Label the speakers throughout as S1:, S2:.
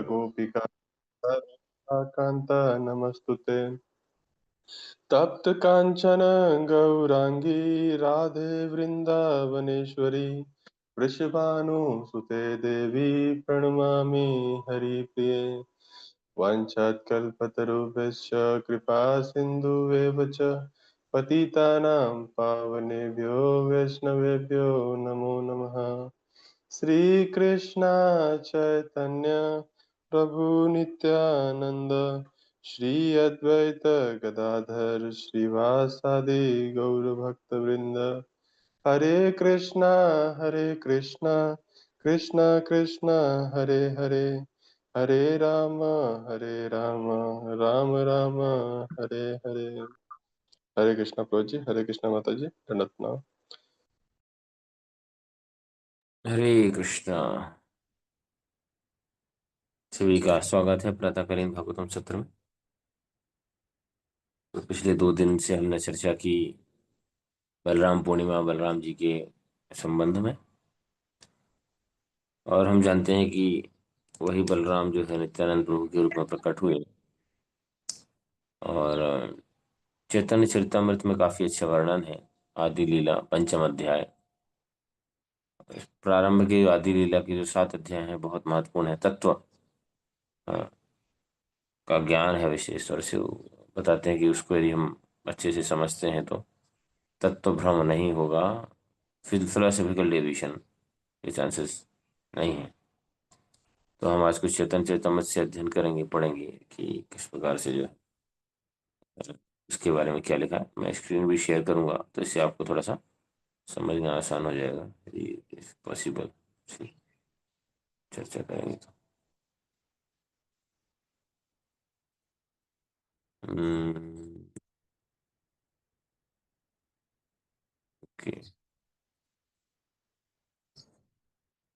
S1: गोपिका कांता नमस्तुते। तप्त कांचन गौरांगी राधे वृंदावनेश्वरी, वृषभानुसुते देवी प्रणमामि हरिप्रिये। वाञ्छाकल्पतरुभ्यश्च कृपा सिन्धुवेव च पतितानां पावनेभ्यो वैष्णवेभ्यो नमो नमः। श्री कृष्ण चैतन्य प्रभु नित्यानंद, श्री अद्वैत गदाधर श्रीवासादि गौर भक्त वृंद। हरे कृष्णा कृष्णा कृष्णा हरे हरे, हरे राम राम राम हरे हरे। हरे कृष्णा प्रभु जी, हरे कृष्णा माता जी, दंडवत प्रणाम।
S2: हरे कृष्णा। सभी का स्वागत है प्रातःकालीन भागवतम सत्र में। तो पिछले 2 दिन से हमने चर्चा की बलराम पूर्णिमा, बलराम जी के संबंध में, और हम जानते हैं कि वही बलराम जो है नित्यानंद प्रभु के रूप में प्रकट हुए। और चैतन्य चरितमृत में काफी अच्छा वर्णन है। आदि लीला पंचम अध्याय, प्रारंभ के आदि लीला के जो 7 अध्याय हैं बहुत महत्वपूर्ण है। तत्व का ज्ञान है विशेष तौर से। वो बताते हैं कि उसको यदि हम अच्छे से समझते हैं तो तत्व भ्रम नहीं होगा, फिलोसफिकल डेविएशन के चांसेस नहीं है। तो हम आज कुछ चेतन चेतमत से अध्ययन करेंगे, पढ़ेंगे कि किस प्रकार से जो है इसके बारे में क्या लिखा है। मैं स्क्रीन भी शेयर करूंगा तो इससे आपको थोड़ा सा समझना आसान हो जाएगा, यदि पॉसिबल चर्चा करेंगे तो। Okay.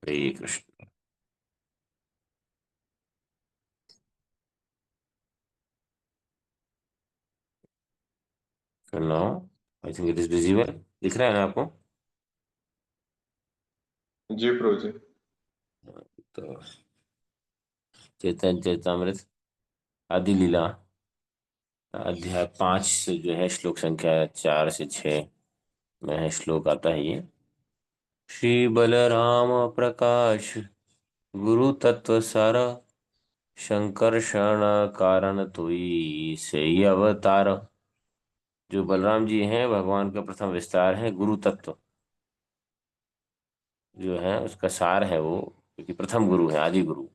S2: Hare Krishna. Now I think it is visible, दिख रहा है ना आपको?
S1: जी प्रभु जी।
S2: तो चैतन्य चैतामृत आदि लीला अध्याय 5 से जो है श्लोक संख्या 4 से 6 में है श्लोक आता है ये। श्री बलराम प्रकाश गुरु तत्व सार, संकर्षण कारण तुई से ही अवतार। जो बलराम जी हैं भगवान का प्रथम विस्तार है। गुरु तत्व जो है उसका सार है वो, क्योंकि प्रथम गुरु है, आदि गुरु।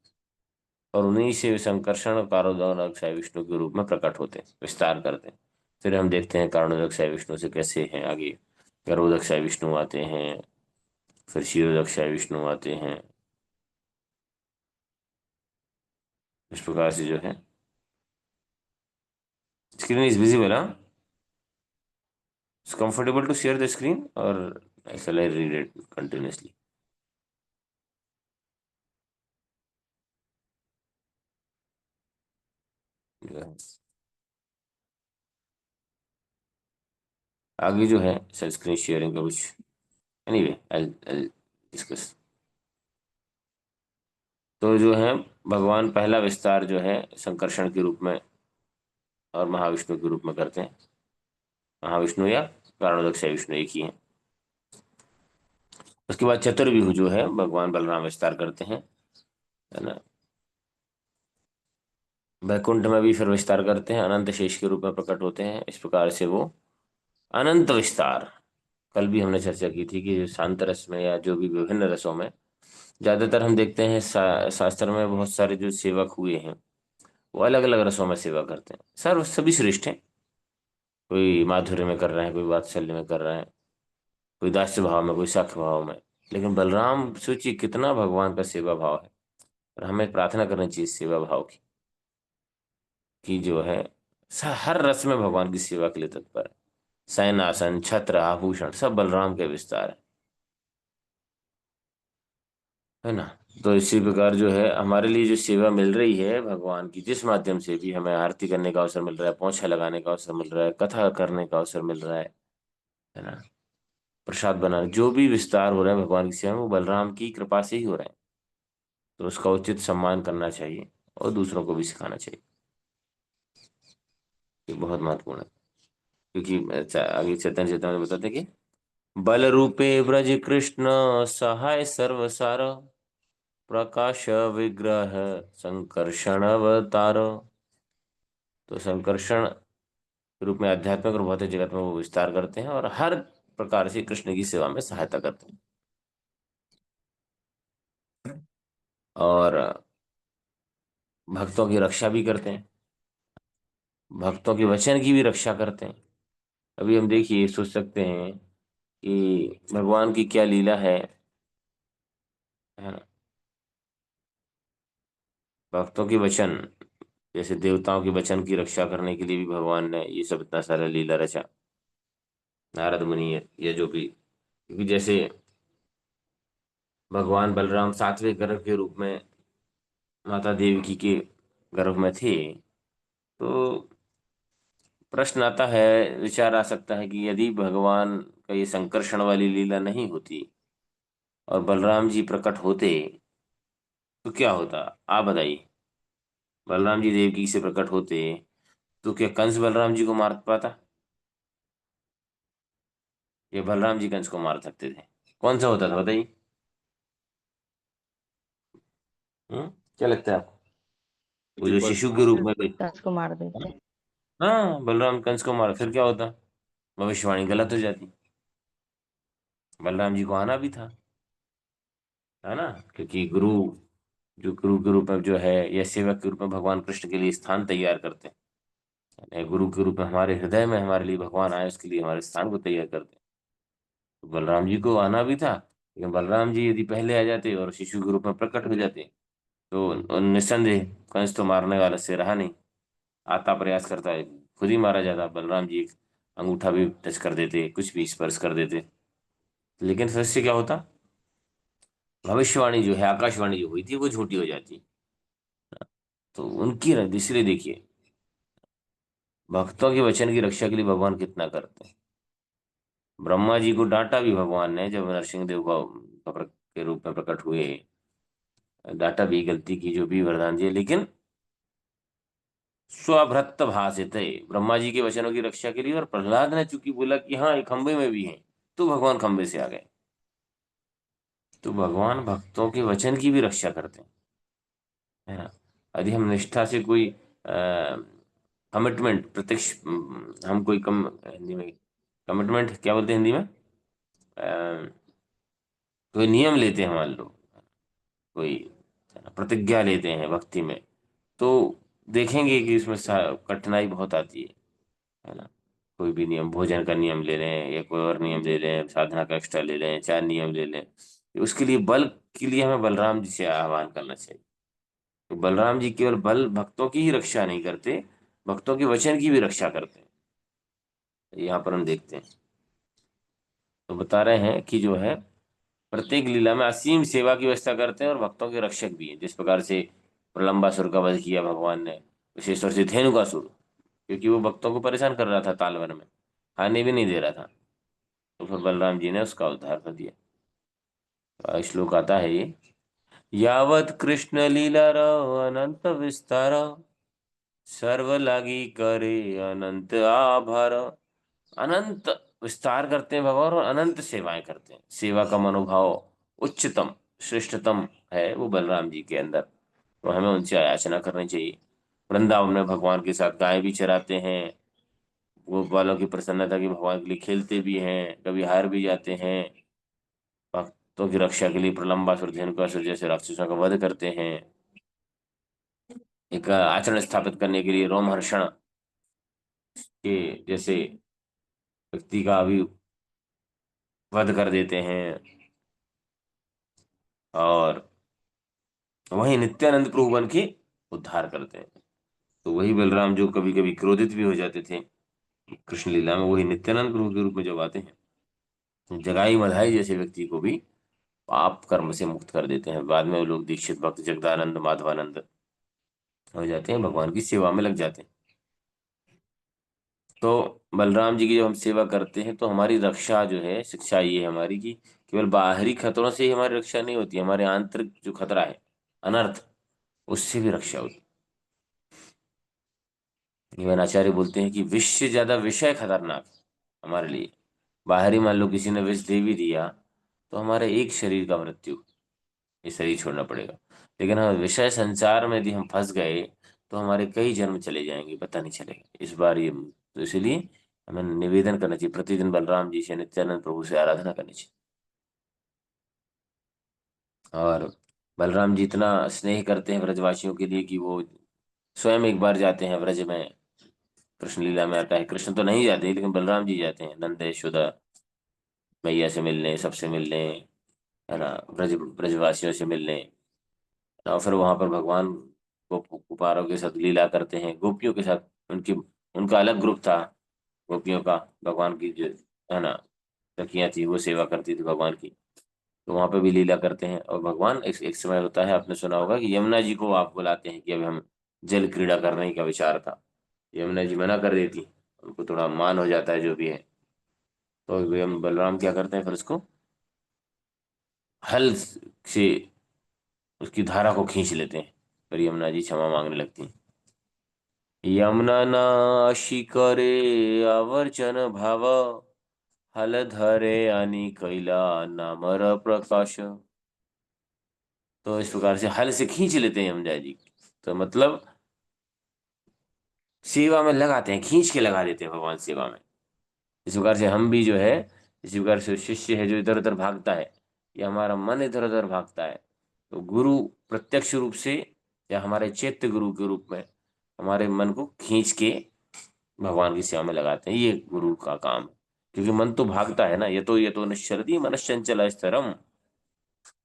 S2: और उन्हीं से संकर्षण कारोदक साई विष्णु के रूप में प्रकट होते हैं, विस्तार करते हैं। फिर हम देखते हैं कारणोदक साई विष्णु से कैसे हैं आगे। गर्भोदक साई विष्णु आते हैं, फिर क्षीरोदक साई विष्णु आते हैं। इस प्रकार से जो है स्क्रीन इज विजिबल। हाँ, it's comfortable to share the screen और I shall I read it continuously? जो है आगे जो है सर स्क्रीन शेयरिंग का कुछ, एनीवे आई डिस्कस। तो जो है भगवान पहला विस्तार जो है संकर्षण के रूप में और महाविष्णु के रूप में करते हैं। महाविष्णु या कारणोदक साई विष्णु एक ही है। उसके बाद चतुर्व्यूह जो है भगवान बलराम विस्तार करते हैं, है ना। वैकुंठ में भी फिर विस्तार करते हैं, अनंत शेष के रूप में प्रकट होते हैं। इस प्रकार से वो अनंत विस्तार। कल भी हमने चर्चा की थी कि शांत रस में या जो भी विभिन्न रसों में ज्यादातर हम देखते हैं शास्त्र में बहुत सारे जो सेवक हुए हैं वो अलग अलग रसों में सेवा करते हैं। सर सभी श्रेष्ठ हैं। कोई माधुर्य में कर रहे हैं, कोई वात्सल्य में कर रहे हैं, कोई दास्य भाव में, कोई साख्य भाव में। लेकिन बलराम सोचिए कितना भगवान का सेवा भाव है। और हमें प्रार्थना करनी चाहिए सेवा भाव की, कि जो है हर रस में भगवान की सेवा के लिए तत्पर है। शयनासन, छत्र, आभूषण सब बलराम के विस्तार है ना। तो इसी प्रकार जो है हमारे लिए जो सेवा मिल रही है भगवान की, जिस माध्यम से भी हमें आरती करने का अवसर मिल रहा है, पोंछा लगाने का अवसर मिल रहा है, कथा करने का अवसर मिल रहा है ना, प्रसाद बनाने, जो भी विस्तार हो रहा है भगवान की सेवा में वो बलराम की कृपा से ही हो रहे हैं। तो उसका उचित सम्मान करना चाहिए और दूसरों को भी सिखाना चाहिए। ये बहुत महत्वपूर्ण है। क्योंकि आगे चैतन्य चेतना में बताते हैं कि बल रूपे ब्रज कृष्ण सहाय सर्वसार प्रकाश विग्रह संकर्षण अवतार। तो संकर्षण के रूप में आध्यात्मिक और भौतिक जगत में वो विस्तार करते हैं और हर प्रकार से कृष्ण की सेवा में सहायता करते हैं। और भक्तों की रक्षा भी करते हैं, भक्तों के वचन की भी रक्षा करते हैं। अभी हम देखिए सोच सकते हैं कि भगवान की क्या लीला है ना। भक्तों के वचन, जैसे देवताओं के वचन की रक्षा करने के लिए भी भगवान ने ये सब इतना सारा लीला रचा, नारद मुनि है ये जो भी। क्योंकि जैसे भगवान बलराम सातवें गर्भ के रूप में माता देवकी के गर्भ में थे, तो प्रश्न आता है, विचार आ सकता है कि यदि भगवान का ये संकर्षण वाली लीला नहीं होती और बलराम जी प्रकट होते तो क्या होता। आप बताइए, बलराम जी देवकी से प्रकट होते तो क्या कंस बलराम जी को मार पाता, या बलराम जी कंस को मार सकते थे? कौन सा होता था बताइए। क्या लगता है आपको? वो
S1: जी
S2: जो
S1: बल।
S2: शिशु के रूप में
S3: कंस को मार देते।
S2: हाँ, बलराम कंस को मारा, फिर क्या होता? भविष्यवाणी गलत हो जाती। बलराम जी को आना भी था, है ना। क्योंकि गुरु, जो गुरु के रूप में जो है या सेवक के रूप में भगवान कृष्ण के लिए स्थान तैयार करते हैं, यानी गुरु के रूप में हमारे हृदय में हमारे लिए भगवान आए, उसके लिए हमारे स्थान को तैयार करते हैं। तो बलराम जी को आना भी था, लेकिन बलराम जी यदि पहले आ जाते और शिशु के रूप में प्रकट हो जाते तो निस्संदेह कंस तो मारने वाला से रहा नहीं, आता प्रयास करता है, खुद ही मारा जाता। बलराम जी एक अंगूठा भी टच कर देते, कुछ भी स्पर्श कर देते, लेकिन फिर से क्या होता? भविष्यवाणी जो है, आकाशवाणी जो हुई थी, वो झूठी हो जाती। तो उनकी इसलिए देखिए, भक्तों के वचन की रक्षा के लिए भगवान कितना करते हैं। ब्रह्मा जी को डांटा भी भगवान ने, जब नरसिंह देव के रूप में प्रकट हुए, डांटा भी, गलती की जो भी, वरदान दिए, लेकिन स्वभृत भाषित ब्रह्मा जी के वचनों की रक्षा के लिए। और प्रहलाद ने चूंकि बोला कि हाँ ये खंबे में भी है, तो भगवान खंबे से आ गए। तो भगवान भक्तों के वचन की भी रक्षा करते हैं, है ना। यदि हम निष्ठा से कोई कमिटमेंट, प्रत्यक्ष, हम कोई कम, हिंदी में कमिटमेंट क्या बोलते हैं हिंदी में, कोई नियम लेते हैं, मान लो कोई प्रतिज्ञा लेते हैं भक्ति में, तो देखेंगे कि इसमें कठिनाई बहुत आती है ना। कोई भी नियम, भोजन का नियम ले लें या कोई और नियम ले लें, साधना का एक्स्ट्रा ले लें, 4 नियम ले लें, उसके लिए बल के लिए हमें बलराम जी से आह्वान करना चाहिए। तो बलराम जी केवल बल भक्तों की ही रक्षा नहीं करते, भक्तों के वचन की भी रक्षा करते हैं। यहाँ पर हम देखते हैं, तो बता रहे हैं कि जो है प्रत्येक लीला में असीम सेवा की व्यवस्था करते हैं और भक्तों के रक्षक भी हैं। जिस प्रकार से प्रलंबासुर का वध किया भगवान ने, विशेष तौर से धेनुकासुर, क्योंकि वो भक्तों को परेशान कर रहा था, तालवन में खाने भी नहीं दे रहा था, तो फिर बलराम जी ने उसका उद्धार कर दिया। तो श्लोक आता है ये, यावत कृष्ण लीला अनंत विस्तार सर्व लागी करे अनंत आभार। अनंत विस्तार करते हैं भगवान और अनंत सेवाएं करते हैं। सेवा का मनोभाव उच्चतम, श्रेष्ठतम है वो बलराम जी के अंदर, तो हमें उनसे याचना करनी चाहिए। वृंदावन में भगवान के साथ गाय भी चराते हैं, गोपालों की प्रसन्नता की भगवान के लिए खेलते भी हैं, कभी हार भी जाते हैं। भक्तों की रक्षा के लिए प्रलंबासुर, धेनुकासुर जैसे राक्षसों का वध करते हैं। एक आचरण स्थापित करने के लिए रोमहर्षण के जैसे व्यक्ति का भी वध कर देते हैं। और वही नित्यानंद प्रभु बन के उद्धार करते हैं। तो वही बलराम जो कभी कभी क्रोधित भी हो जाते थे कृष्ण लीला में, वही नित्यानंद प्रभु के रूप में जब आते हैं, जगाई मधाई जैसे व्यक्ति को भी पाप कर्म से मुक्त कर देते हैं। बाद में वो लोग दीक्षित भक्त जगदानंद, माधवानंद हो जाते हैं, भगवान की सेवा में लग जाते हैं। तो बलराम जी की जब हम सेवा करते हैं तो हमारी रक्षा जो है, शिक्षा ये है हमारी कि केवल बाहरी खतरों से ही हमारी रक्षा नहीं होती, हमारे आंतरिक जो खतरा है, अनर्थ, उससे भी रक्षा होती। इवन आचार्य बोलते हैं कि विष से ज्यादा विषय खतरनाक हमारे लिए। बाहरी मान लो किसी ने विष दे भी दिया तो हमारे एक शरीर का मृत्यु, ये शरीर छोड़ना पड़ेगा। लेकिन हाँ, विषय संसार में यदि हम फंस गए तो हमारे कई जन्म चले जाएंगे, पता नहीं चलेगा इस बार ये। तो इसलिए हमें निवेदन करना चाहिए, प्रतिदिन बलराम जी से, नित्यानंद प्रभु से आराधना करनी चाहिए। और बलराम जी इतना स्नेह करते हैं ब्रजवासियों के लिए कि वो स्वयं एक बार जाते हैं ब्रज में। कृष्ण लीला में आता है, कृष्ण तो नहीं जाते लेकिन बलराम जी जाते हैं नंद यशोदा मैया से मिलने, सबसे मिलने, है ना, ब्रजवासियों से मिलने। और फिर वहां पर भगवान गोपारों के साथ लीला करते हैं, गोपियों के साथ। उनकी उनका अलग ग्रुप था गोपियों का, भगवान की जो, है ना, सखियां थी वो सेवा करती थी भगवान की। तो वहां पे भी लीला करते हैं। और भगवान एक समय होता है, आपने सुना होगा कि यमुना जी को आप बुलाते हैं कि अभी हम जल क्रीड़ा करने का विचार था। यमुना जी मना कर देती, उनको थोड़ा मान हो जाता है जो भी है। तो हम बलराम क्या करते हैं, फिर उसको हल से उसकी धारा को खींच लेते हैं। फिर यमुना जी क्षमा मांगने लगती हैं। यमुना नाशी करे आवर्जन भाव, हल धरे आणि कैला नामर प्रकाश। तो इस प्रकार से हल से खींच लेते हैं यमुना जी। तो मतलब सेवा में लगाते हैं, खींच के लगा देते हैं भगवान सेवा में। इस प्रकार से हम भी जो है, इसी प्रकार से शिष्य है जो इधर उधर भागता है, या हमारा मन इधर उधर भागता है, तो गुरु प्रत्यक्ष रूप से या हमारे चैत्य गुरु के रूप में हमारे मन को खींच के भगवान की सेवा में लगाते हैं। ये गुरु का काम है। क्योंकि मन तो भागता है ना, ये तो निश्चरति मनश्चंचल स्थिरम,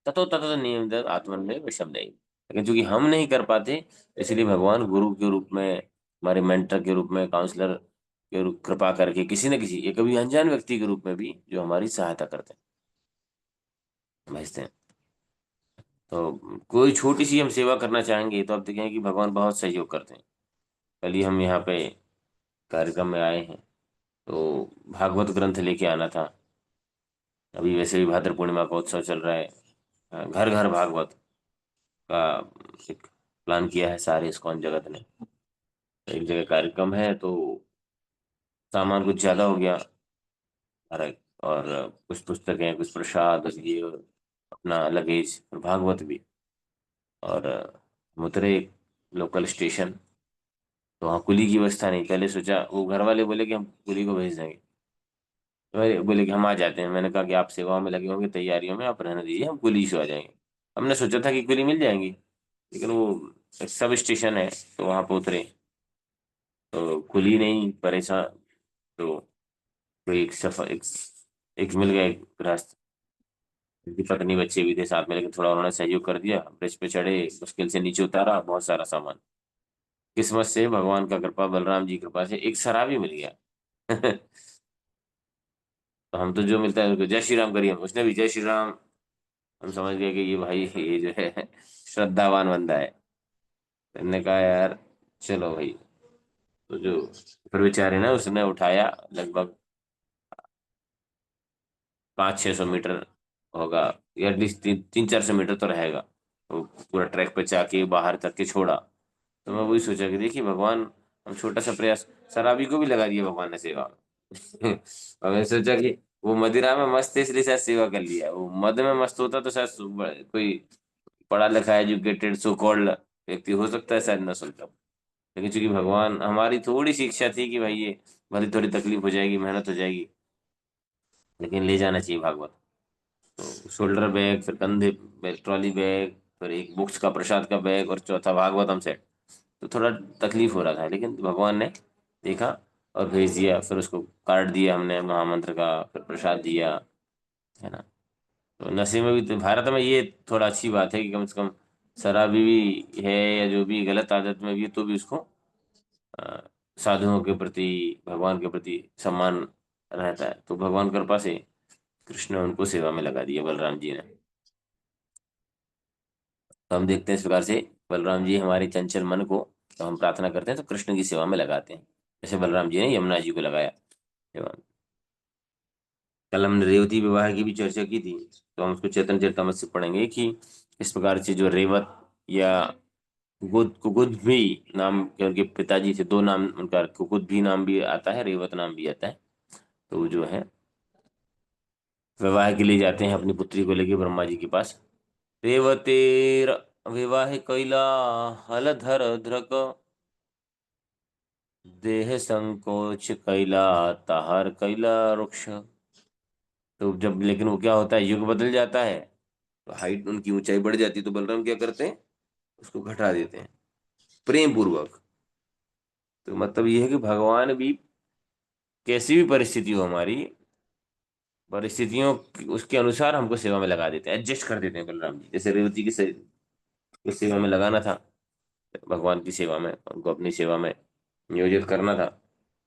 S2: ततो ततो नियम आत्मन में विषम नहीं। लेकिन चूंकि हम नहीं कर पाते, इसलिए भगवान गुरु के रूप में, हमारे मेंटर के रूप में, काउंसलर के रूप कृपा करके किसी न किसी, ये कभी अनजान व्यक्ति के रूप में भी जो हमारी सहायता करते हैं, भेजते हैं। तो कोई छोटी सी हम सेवा करना चाहेंगे तो आप देखेंगे कि भगवान बहुत सहयोग करते हैं। कल ही हम यहाँ पे कार्यक्रम में आए हैं, तो भागवत ग्रंथ लेके आना था। अभी वैसे भी भाद्र पूर्णिमा का उत्सव चल रहा है, घर घर भागवत का एक प्लान किया है सारे इस्कॉन जगत ने। एक जगह कार्यक्रम है तो सामान कुछ ज्यादा हो गया, अरे, और कुछ पुस्तकें, कुछ प्रसाद, ये अपना लगेज और भागवत भी। और हम उतरे एक लोकल स्टेशन, तो वहाँ कुली की व्यवस्था नहीं। पहले सोचा, वो घर वाले बोले कि हम कुली को भेज देंगे, तो बोले कि हम आ जाते हैं। मैंने कहा कि आप सेवाओं में लगे होंगे, तैयारियों में, आप रहने दीजिए, हम कुली से आ जाएंगे। हमने सोचा था कि कुली मिल जाएंगी, लेकिन वो एक सब स्टेशन है, तो वहां पे उतरे तो कुली नहीं, परेशान। तो कोई एक सफर एक मिल गया, एक रास्ता। उनकी पत्नी बच्चे भी थे साथ में, लेकिन थोड़ा उन्होंने सहयोग कर दिया। ब्रिज पे चढ़े, मुश्किल से नीचे उतारा बहुत सारा सामान। किस्मत से, भगवान का कृपा, बलराम जी की कृपा से एक शराबी मिल गया। तो हम तो जो मिलता है उसको जय श्री राम करिए, उसने भी जय श्री राम। हम समझ गए कि ये भाई, ये जो है श्रद्धावान बंदा है। तो हमने कहा यार चलो भाई। तो जो फिर बेचारे ना, उसने उठाया, लगभग 500-600 मीटर होगा, या एटलीस्ट 300-400 मीटर तो रहेगा। वो पूरा ट्रैक पे जाके बाहर तक के छोड़ा। तो मैं वही सोचा कि देखिए भगवान, हम छोटा सा प्रयास, शराबी को भी लगा दिया भगवान ने सेवा में। और मैंने सोचा कि वो मदिरा में मस्त है इसलिए शायद सेवा कर लिया, वो मद में मस्त होता तो शायद कोई पढ़ा लिखा एजुकेटेड सो कॉल्ड व्यक्ति हो सकता है, शायद न सुनता। लेकिन चूंकि भगवान, हमारी थोड़ी सी इच्छा थी कि भाई ये भले थोड़ी तकलीफ हो जाएगी, मेहनत हो जाएगी, लेकिन ले जाना चाहिए भागवत। तो शोल्डर बैग, फिर कंधे बैग, ट्रॉली बैग, फिर एक बुक्स का, प्रसाद का बैग, और चौथा भागवतम सेट। तो थोड़ा तकलीफ हो रहा था, लेकिन भगवान ने देखा और भेज दिया। फिर उसको कार्ड दिया हमने महामंत्र का, फिर प्रसाद दिया, है ना। तो नशे में भी तो, भारत में ये थोड़ा अच्छी बात है कि कम से कम शराबी भी है या जो भी गलत आदत में भी है, तो भी उसको अ, साधुओं के प्रति, भगवान के प्रति सम्मान रहता है। तो भगवान कृपा से कृष्ण ने उनको सेवा में लगा दिया, बलराम जी ने। तो हम देखते हैं इस प्रकार से बलराम जी हमारे चंचल मन को, तो हम प्रार्थना करते हैं तो कृष्ण की सेवा में लगाते हैं, जैसे बलराम जी ने यमुना जी को लगाया सेवा में। कल हमने रेवती विवाह की भी चर्चा की थी, तो हम उसको चैतन्य चरितमृत से पढ़ेंगे कि इस प्रकार से जो रेवत या कुकुद भी नाम के उनके पिताजी थे, दो नाम उनका, कुकुद भी नाम भी आता है, रेवत नाम भी आता है। तो वो जो है विवाह के लिए जाते हैं अपनी पुत्री को लेके ब्रह्मा जी के पास। रेवतेर विवाह कैला हलधर ध्रक, देह संकोच कैला ताहर कैला रुक्ष। तो जब लेकिन वो क्या होता है, युग बदल जाता है, तो हाइट उनकी ऊंचाई बढ़ जाती है, तो बलराम क्या करते हैं, उसको घटा देते हैं प्रेम पूर्वक। तो मतलब ये है कि भगवान भी कैसी भी परिस्थिति हो हमारी, परिस्थितियों उसके अनुसार हमको सेवा में लगा देते हैं, एडजस्ट कर देते हैं बलराम जी। जैसे रेवती की को सेवा में लगाना था, भगवान की सेवा में उनको अपनी सेवा में नियोजित करना था,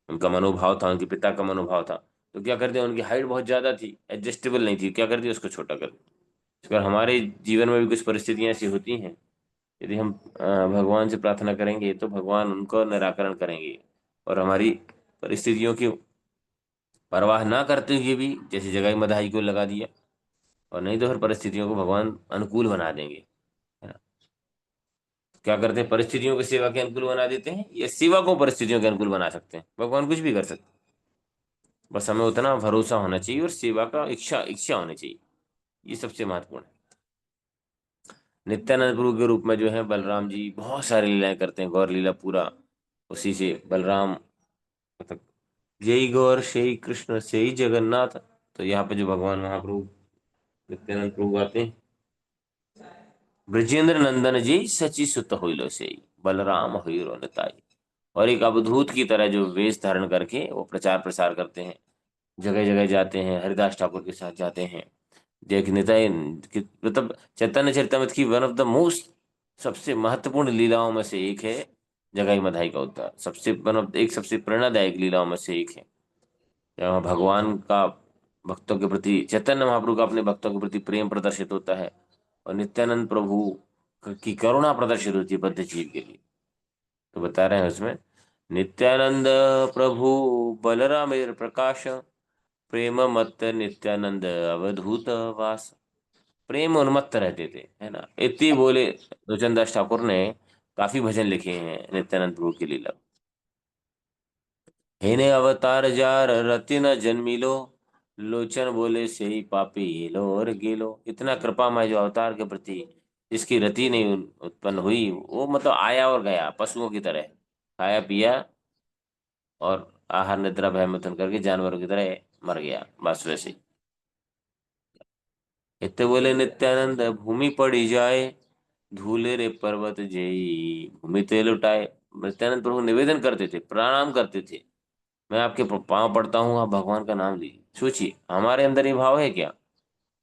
S2: उनका मनोभाव था, उनके पिता का मनोभाव था। तो क्या कर दिया, उनकी हाइट बहुत ज्यादा थी, एडजस्टेबल नहीं थी, क्या कर दिया, उसको छोटा कर दिया। अगर हमारे जीवन में भी कुछ परिस्थितियां ऐसी होती हैं, यदि हम भगवान से प्रार्थना करेंगे तो भगवान उनको निराकरण करेंगे। और हमारी परिस्थितियों की परवाह ना करते हुए भी, जैसे जगाई मधाई को लगा दिया, और नहीं तो हर परिस्थितियों को भगवान अनुकूल बना देंगे, है ना। क्या करते हैं, परिस्थितियों को सेवा के अनुकूल बना देते हैं, या सेवा को परिस्थितियों के अनुकूल बना सकते हैं, भगवान कुछ भी कर सकते हैं। बस हमें उतना भरोसा होना चाहिए और सेवा का इच्छा इच्छा होनी चाहिए, ये सबसे महत्वपूर्ण है। नित्यानंद प्रभु के रूप में जो है बलराम जी बहुत सारी लीलाएं करते हैं, गौर लीला पूरा उसी से बलराम, मतलब जय गौर शेई कृष्ण शेई जगन्नाथ। तो यहाँ पे जो भगवान महाप्रभु नित्यानंद प्रभु आते हैं, ब्रजेंद्र नंदन जी सची सुत होइलो से बलराम हुइरो निताई। और एक अवधूत की तरह जो वेश धारण करके वो प्रचार प्रसार करते हैं, जगह जगह जाते हैं, हरिदास ठाकुर के साथ जाते हैं। देख निताई मतलब चैतन्य चरितमृत की वन ऑफ द मोस्ट, सबसे महत्वपूर्ण लीलाओं में से एक है जगाई मधाई का उद्धार। सबसे वन ऑफ एक सबसे प्रेरणादायक लीलाओं में से एक है, जहाँ भगवान का भक्तों के प्रति, चैतन्य महाप्रभु का अपने भक्तों के प्रति प्रेम प्रदर्शित होता है, और नित्यानंद प्रभु की करुणा प्रदर्शित होती है बद्ध जीव के लिए। तो बता रहे हैं उसमें, नित्यानंद प्रभु बलरामेर प्रकाश, प्रेम मत्त नित्यानंद अवधूत वास। प्रेम उन्मत्त रहते थे, है ना, इतनी बोले लोचन दास ठाकुर ने काफी भजन लिखे हैं नित्यानंद प्रभु की लीला। हेने अवतार जार रति न जन्मिलो, लोचन बोले से ही पापी लो और गेलो। इतना कृपामय जो अवतार के प्रति जिसकी रति नहीं उत्पन्न हुई, वो मतलब आया और गया पशुओं की तरह, खाया पिया और आहार निद्रा भय मिथुन करके जानवरों की तरह मर गया, बस वैसे ही। इतने बोले नित्यानंद भूमि पड़ी जाए, धूले रे पर्वत जेई भूमि ते लुटाए। नित्यानंद प्रभु निवेदन करते थे, प्रणाम करते थे, मैं आपके पांव पड़ता हूँ, आप भगवान का नाम लीजिए। सोचिए हमारे अंदर ये भाव है क्या,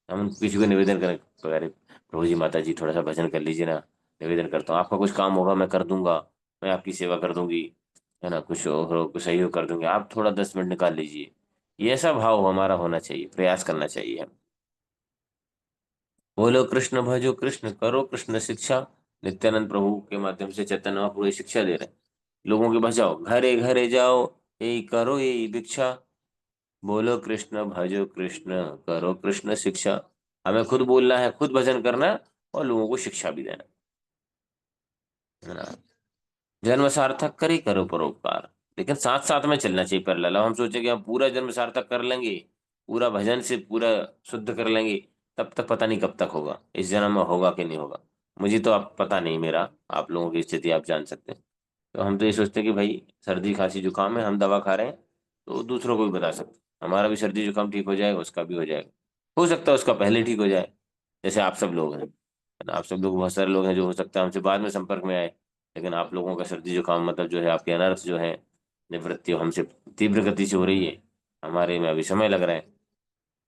S2: हम किसी को निवेदन करें, तो अरे प्रभु जी माता जी थोड़ा सा भजन कर लीजिए ना, निवेदन करता हूँ, आपका कुछ काम होगा मैं कर दूंगा, मैं आपकी सेवा कर दूंगी, है ना, कुछ हो कुछ सहयोग कर दूंगी, आप थोड़ा 10 मिनट निकाल लीजिए। ये ऐसा भाव हमारा होना चाहिए, प्रयास करना चाहिए हम। बोलो कृष्ण भजो कृष्ण करो कृष्ण शिक्षा। नित्यानंद प्रभु के माध्यम से चैतन्य महाप्रभु ये शिक्षा दे रहे हैं, लोगों के पास जाओ, घरे घरे जाओ, यही करो यही भिक्षा। बोलो कृष्ण भजो कृष्ण करो कृष्ण शिक्षा। हमें खुद बोलना है, खुद भजन करना है, और लोगों को शिक्षा भी देना है ना। जन्म सार्थक करे करो परोपकार, लेकिन साथ साथ में चलना चाहिए पैरेलल। अब हम सोचे कि हम पूरा जन्म सार्थक कर लेंगे, पूरा भजन से पूरा शुद्ध कर लेंगे, तब तक पता नहीं कब तक होगा, इस जन्म में होगा कि नहीं होगा। मुझे तो आप पता नहीं मेरा, आप लोगों की स्थिति आप जान सकते हैं। तो हम तो ये सोचते हैं कि भाई सर्दी खांसी जुकाम है, हम दवा खा रहे हैं, तो दूसरों को भी बता सकते हैं। हमारा भी सर्दी जुकाम ठीक हो जाएगा, उसका भी हो जाएगा, हो सकता है उसका पहले ठीक हो जाए। जैसे आप सब लोग हैं, है ना, आप सब लोग, बहुत सारे लोग हैं जो हो सकता है हमसे बाद में संपर्क में आए, लेकिन आप लोगों का सर्दी जुकाम मतलब जो है, आपके अनर्थ जो है, निवृत्ति हमसे तीव्र गति से हो रही है, हमारे में अभी समय लग रहा है।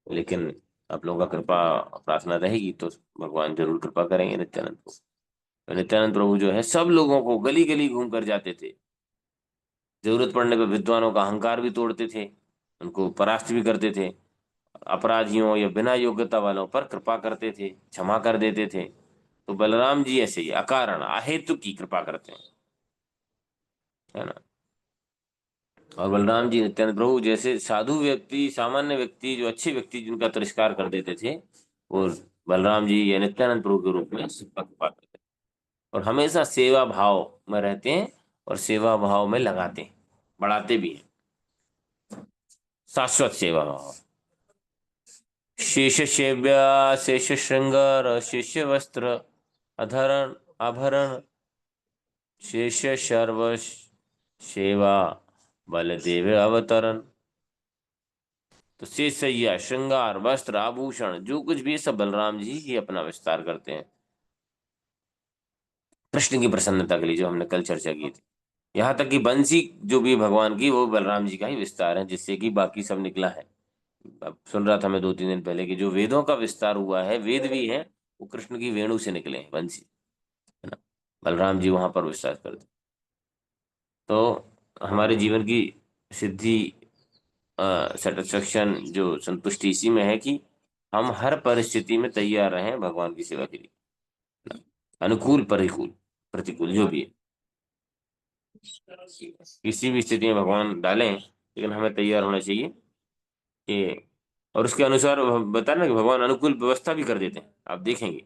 S2: लेकिन आप लोगों का कृपा प्रार्थना रहेगी तो भगवान जरूर कृपा करेंगे नित्यानंद को। तो नित्यानंद प्रभु जो है सब लोगों को गली गली घूम कर जाते थे, जरूरत पड़ने पर विद्वानों का अहंकार भी तोड़ते थे, उनको परास्त भी करते थे, अपराधियों या बिना योग्यता वालों पर कृपा करते थे, क्षमा कर देते थे। तो बलराम जी ऐसे ही अकारण अहेतु की कृपा करते हैं, है ना। और बलराम जी नित्यानंद प्रभु जैसे साधु व्यक्ति, सामान्य व्यक्ति, जो अच्छे व्यक्ति जिनका तिरस्कार कर देते थे, वो बलराम जी या नित्यानंद प्रभु के रूप में सबका कृपा करते थे। और हमेशा सेवा भाव में रहते हैं और सेवा भाव में लगाते हैं, बढ़ाते भी हैं। शाश्वत सेवा भाव। शेष सेव्या, शेष श्रृंगार, शेष वस्त्र, अधरण आभरण, शेष सर्व सेवा, बलदेव अवतरण। तो शेषय्या, श्रृंगार, वस्त्र, आभूषण, जो कुछ भी है सब बलराम जी ही अपना विस्तार करते हैं कृष्ण की प्रसन्नता के लिए, जो हमने कल चर्चा की थी। यहाँ तक कि बंसी जो भी है भगवान की, वो बलराम जी का ही विस्तार है, जिससे कि बाकी सब निकला है। अब सुन रहा था मैं 2-3 दिन पहले कि जो वेदों का विस्तार हुआ है, वेद भी है, वो कृष्ण की वेणु से निकले हैं, बंसी, है ना। बलराम जी वहां पर विस्तार करते। तो हमारे जीवन की सिद्धि, सेटिस्फेक्शन, जो संतुष्टि इसी में है कि हम हर परिस्थिति में तैयार रहें भगवान की सेवा के लिए, अनुकूल प्रतिकूल, प्रतिकूल जो भी है, किसी भी स्थिति में भगवान डालें, लेकिन हमें तैयार होना चाहिए कि, और उसके अनुसार बता ना कि भगवान अनुकूल व्यवस्था भी कर देते हैं, आप देखेंगे,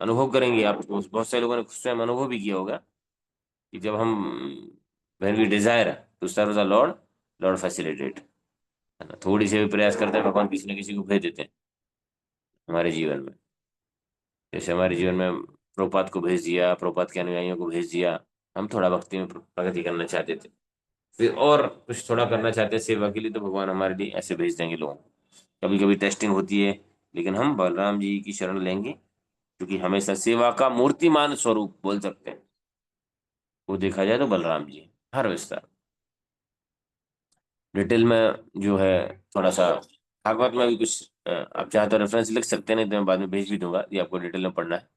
S2: अनुभव करेंगे आप। बहुत सारे लोगों ने स्वयं अनुभव भी किया होगा कि जब हम, when we desire to serve the lord, lord facilitate, है ना। थोड़ी से भी प्रयास करते हैं, भगवान किसी न किसी को भेज देते हैं हमारे जीवन में। जैसे हमारे जीवन में प्रभुपाद को भेज दिया, प्रभुपाद के अनुयायियों को भेज दिया। हम थोड़ा भक्ति में प्रगति करना चाहते थे, फिर और कुछ थोड़ा करना चाहते हैं सेवा के लिए, तो भगवान हमारे लिए ऐसे भेज देंगे लोगों को। कभी कभी टेस्टिंग होती है, लेकिन हम बलराम जी की शरण लेंगे, क्योंकि हमेशा सेवा का मूर्तिमान स्वरूप बोल सकते हैं, वो देखा जाए तो बलराम जी हर विस्तार। डिटेल में जो है थोड़ा सा भागवत में भी कुछ, आप चाहे तो रेफरेंस लिख सकते हैं, नहीं तो मैं बाद में भेज भी दूंगा, ये आपको डिटेल में पढ़ना है।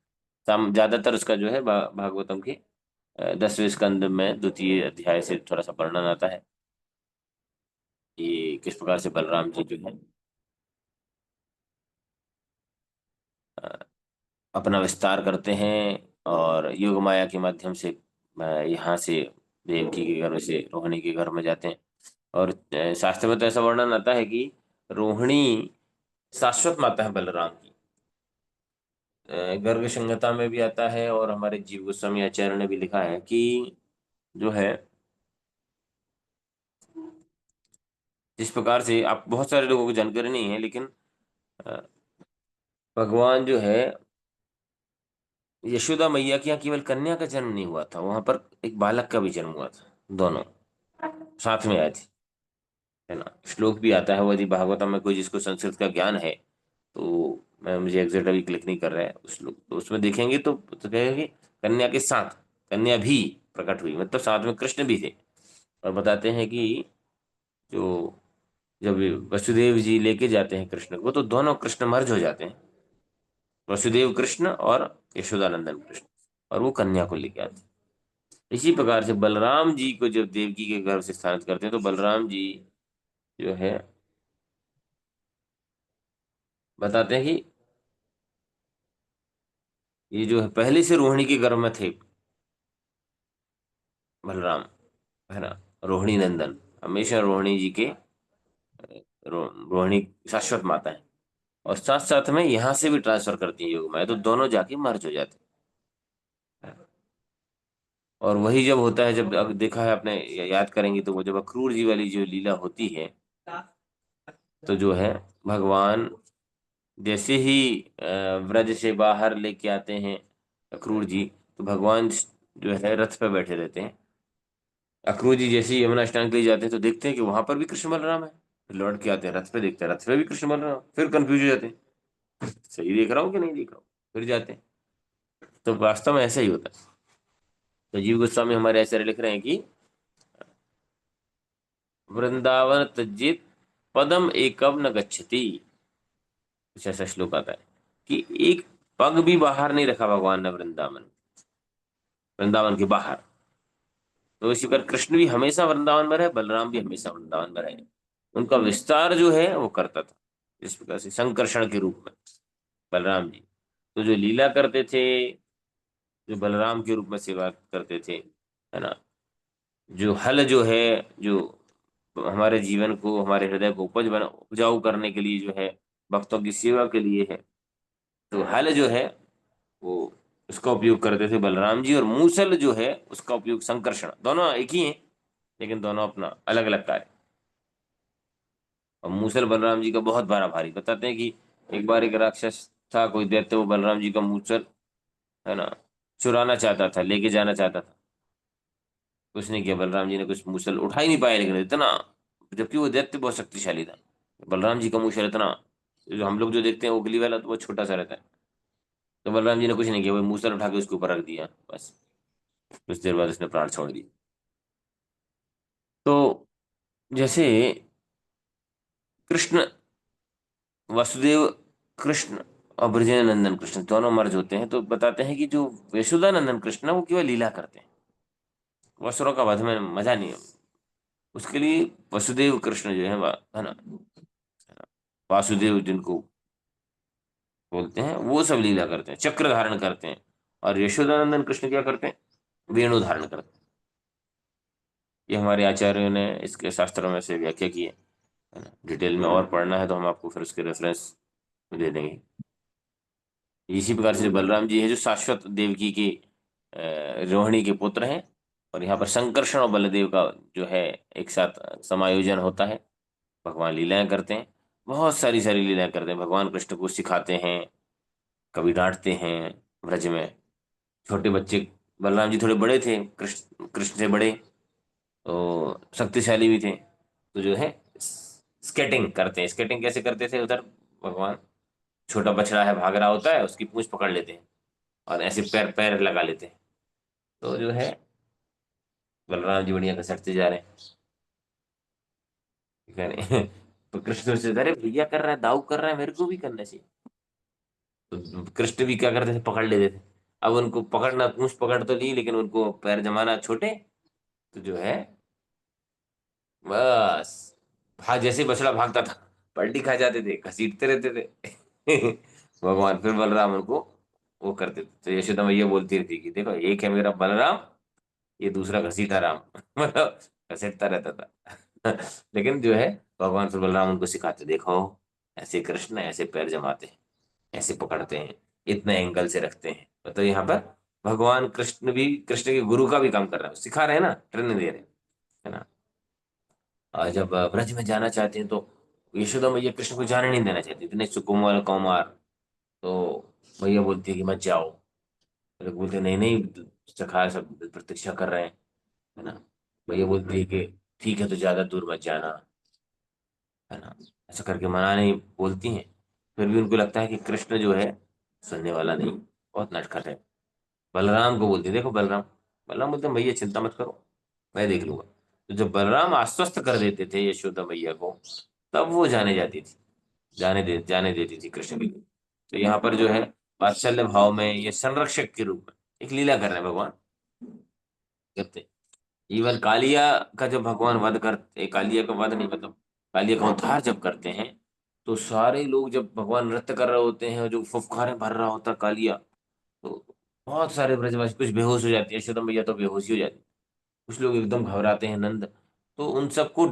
S2: ज्यादातर उसका जो है भागवतम के 10वें स्कंद में द्वितीय अध्याय से थोड़ा सा वर्णन आता है कि किस प्रकार से बलराम जी जो है अ, अपना विस्तार करते हैं, और योग माया के माध्यम से यहाँ से देवकी के घर से रोहिणी के घर में जाते हैं। और शास्त्र में तो ऐसा वर्णन आता है कि रोहिणी शाश्वत माता है बलराम की। गर्ग संहिता में भी आता है, और हमारे जीव गोस्वामी आचार्य ने भी लिखा है कि जो है, जिस प्रकार से आप, बहुत सारे लोगों को जानकारी नहीं है, लेकिन अ, भगवान जो है, यशोदा मैया के यहाँ केवल कन्या का जन्म नहीं हुआ था, वहां पर एक बालक का भी जन्म हुआ था, दोनों साथ में आए थे, है ना। श्लोक भी आता है, वो यदि भागवतम में कोई जिसको संस्कृत का ज्ञान है, तो मैं, मुझे एग्जैक्ट अभी क्लिक नहीं कर रहा है उस श्लोक, तो उसमें देखेंगे तो कहेगा कि कन्या के साथ कन्या भी प्रकट हुई, मतलब साथ में कृष्ण भी थे। और बताते हैं कि जो, जब ये वसुदेव जी लेके जाते हैं कृष्ण को, तो दोनों कृष्ण मर्ज हो जाते हैं, वसुदेव कृष्ण और यशोदानंदन कृष्ण, और वो कन्या को लेके आते हैं। इसी प्रकार से बलराम जी को जब देवकी के गर्भ से स्थापित करते हैं, तो बलराम जी जो है बताते हैं कि ये जो है पहले से रोहिणी के गर्भ में थे बलराम, है ना। रोहिणी नंदन, हमेशा रोहिणी जी के, रोहिणी शाश्वत माता है, और साथ साथ में यहाँ से भी ट्रांसफर करती है योग माया, तो दोनों जाके मर्ज हो जाते हैं। और वही जब होता है, जब अब देखा है आपने, याद करेंगे तो, वो जब अक्रूर जी वाली जो लीला होती है, तो जो है भगवान जैसे ही व्रज से बाहर लेके आते हैं अक्रूर जी, तो भगवान जो है रथ पे बैठे रहते हैं। अक्रूर जी जैसे ही यमुना स्नान के लिए जाते हैं, तो देखते हैं कि वहां पर भी कृष्ण बलराम है। फिर लौट के आते हैं रथ पे, देखते हैं रथ पे भी कृष्ण बलराम, फिर कंफ्यूज हो जाते हैं, सही देख रहा हूँ कि नहीं देख रहा हूँ, फिर जाते हैं। तो वास्तव में ऐसा ही होता है। तो जीव गोस्वामी हमारे ऐसे लिख रहे हैं कि वृंदावन तज्जित पदम एकम न गच्छति, कुछ ऐसा श्लोक आता है कि एक पग भी बाहर नहीं रखा भगवान ने वृंदावन, वृंदावन के बाहर। तो इसी पर कृष्ण भी हमेशा वृंदावन में रहे, बलराम भी हमेशा वृंदावन में रहे, उनका विस्तार जो है वो करता था, इस प्रकार से संकर्षण के रूप में बलराम जी। तो जो लीला करते थे, जो बलराम के रूप में सेवा करते थे, है ना। जो हल जो है, जो हमारे जीवन को, हमारे हृदय को उपजाऊ करने के लिए जो है, भक्तों की सेवा के लिए है, तो हल जो है वो उसका उपयोग करते थे बलराम जी, और मूसल जो है उसका उपयोग संकर्षण, दोनों एक ही हैं लेकिन दोनों अपना अलग अलग कार्य। और मूसल बलराम जी का बहुत बड़ा भारी, बताते हैं कि एक बार एक राक्षस था, कोई दैत्य, वो बलराम जी का मूसल, है ना, चुराना चाहता था, लेके जाना चाहता था। कुछ नहीं किया, बलराम जी ने कुछ मूसल उठा ही नहीं पाया, लेकिन इतना, जबकि वो दैत्य बहुत शक्तिशाली था, बलराम जी का मूसल इतना, जो हम लोग जो देखते हैं उगली वाला, तो वो छोटा सा रहता है। तो बलराम जी ने कुछ नहीं किया, वो मूसल उठा के उसके ऊपर रख दिया, बस कुछ देर बाद उसने प्राण छोड़ दिए। तो जैसे कृष्ण, वसुदेव कृष्ण और ब्रजनंदन कृष्ण दोनों मर्ज होते हैं, तो बताते हैं कि जो यशोदानंदन कृष्ण है, वो केवल लीला करते हैं, वसुरों का वध में मजा नहीं है, उसके लिए वसुदेव कृष्ण जो है है ना, वासुदेव जिनको बोलते हैं, वो सब लीला करते हैं, चक्र धारण करते हैं। और यशोदानंदन कृष्ण क्या करते हैं? वेणु धारण करते हैं। ये हमारे आचार्यों ने इसके शास्त्रों में से व्याख्या की है ना। डिटेल में और पढ़ना है तो हम आपको फिर उसके रेफरेंस दे देंगे। इसी प्रकार से बलराम जी है जो शाश्वत देवकी के रोहिणी के पुत्र हैं, और यहाँ पर संकर्षण और बलदेव का जो है एक साथ समायोजन होता है। भगवान लीलाएं करते हैं, बहुत सारी सारी लीलाएं करते हैं, भगवान कृष्ण को सिखाते हैं, कभी डांटते हैं। ब्रज में छोटे बच्चे, बलराम जी थोड़े बड़े थे, कृष्ण कृष्ण से बड़े, तो शक्तिशाली भी थे, तो जो है स्केटिंग करते हैं। स्केटिंग कैसे करते थे उधर? भगवान, छोटा बछड़ा है भाग रहा होता है, उसकी पूंछ पकड़ लेते हैं और ऐसे पैर पैर लगा लेते हैं, तो जो है बलराम जी बढ़िया घसटते जा रहे हैं, ठीक है नहीं? तो कृष्ण से, अरे भैया कर रहा है, दाऊ कर रहा है, मेरे को भी करना चाहिए। तो कृष्ण भी क्या करते थे, पकड़ लेते थे। अब उनको पकड़ना, पूंछ पकड़ तो ली, लेकिन उनको पैर जमाना छोटे, तो जो है बस, भाग, जैसे ही बछड़ा भागता था पलटी खा जाते थे, घसीटते रहते थे। भगवान फिर बलराम उनको वो करते थे। तो यशोदा मैया बोलती रहती कि देखो, एक है मेरा बलराम, ये दूसरा घसीटा राम। मतलब घसीटता रहता था। लेकिन जो है भगवान फिर बलराम उनको सिखाते, देखो ऐसे कृष्ण ऐसे पैर जमाते हैं, ऐसे पकड़ते हैं, इतने एंगल से रखते हैं। तो यहाँ पर भगवान कृष्ण भी, कृष्ण के गुरु का भी काम कर रहा है, सिखा रहे हैं ना, ट्रेनिंग दे रहे हैं, है ना। और जब ब्रज में जाना चाहते हैं तो यशोदा मैया कृष्ण को जाने नहीं देना चाहती, इतने सुकुमार कौमार। तो मैया बोलती है कि मत जाओ, लोग बोलते हैं, नहीं नहीं, सखा सब प्रतीक्षा कर रहे हैं, है ना। मैया बोलती है कि ठीक है, तो ज्यादा दूर मत जाना, है ना। ऐसा करके मनाने बोलती हैं। फिर भी उनको लगता है कि कृष्ण जो है सुनने वाला नहीं, बहुत नटखट है। बलराम को बोलती है, देखो बलराम, बलराम बोलते हैं, भैया चिंता मत करो, मैं देख लूंगा। तो जब बलराम आश्वस्त कर देते थे यशोदा मैया को, तब वो जाने जाती थी, जाने देती थी कृष्ण के लिए। तो यहाँ पर जो है वात्सल्य भाव में ये संरक्षक के रूप में एक लीला कर रहे हैं भगवान, करते। इवन कालिया का जब भगवान वध करते, कालिया का वध नहीं, मतलब कालिया का उद्धार जब करते हैं, तो सारे लोग, जब भगवान नृत्य कर रहे होते हैं और जो फुफकारें भर रहा होता कालिया, तो बहुत सारे ब्रजवासी कुछ बेहोश हो जाती है, यशोदा मैया तो बेहोश ही हो जाती है, कुछ लोग एकदम घबराते हैं, नंद। तो उन सबको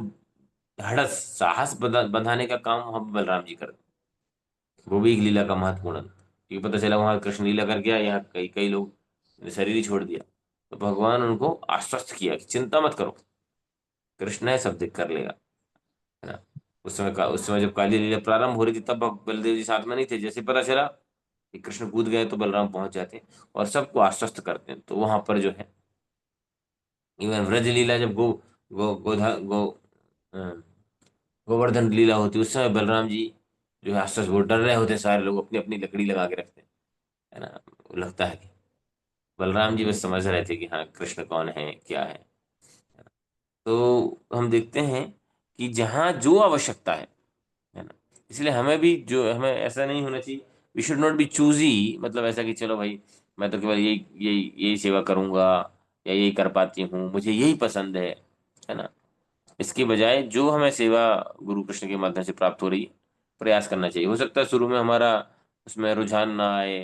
S2: ढाढ़स साहस बंधाने का काम हम बलराम जी करते हैं। वो भी एक लीला का महत्वपूर्ण अंग। क्योंकि पता चला वहां कृष्ण लीला कर गया, यहाँ कई कई लोग ने शरीर ही छोड़ दिया, तो भगवान उनको आश्वस्त किया कि चिंता मत करो, कृष्ण है, सब देख कर लेगा, है ना। उस समय जब काली लीला प्रारंभ हो रही थी, तब बलदेव जी साथ में नहीं थे। जैसे पता चला कि कृष्ण कूद गए, तो बलराम पहुंच जाते हैं और सबको आश्वस्त करते हैं। तो वहां पर जो है इवन व्रज लीला, जब गो गो गोधा गो अ, गोवर्धन लीला होती है, उस समय बलराम जी जो है आश्वस्त, वो डर रहे होते हैं, सारे लोग अपनी अपनी लकड़ी लगा के रखते हैं, है ना। लगता है कि बलराम जी बस समझ रहे थे कि हाँ कृष्ण कौन है, क्या है। तो हम देखते हैं कि जहाँ जो आवश्यकता है ना, इसलिए हमें भी, जो हमें ऐसा नहीं होना चाहिए, we should not be choosy, मतलब ऐसा कि चलो भाई मैं तो केवल यही यही यही सेवा करूंगा, या यही कर पाती हूँ, मुझे यही पसंद है ना। इसके बजाय जो हमें सेवा गुरु कृष्ण के माध्यम से प्राप्त हो रही है, प्रयास करना चाहिए। हो सकता है शुरू में हमारा उसमें रुझान ना आए,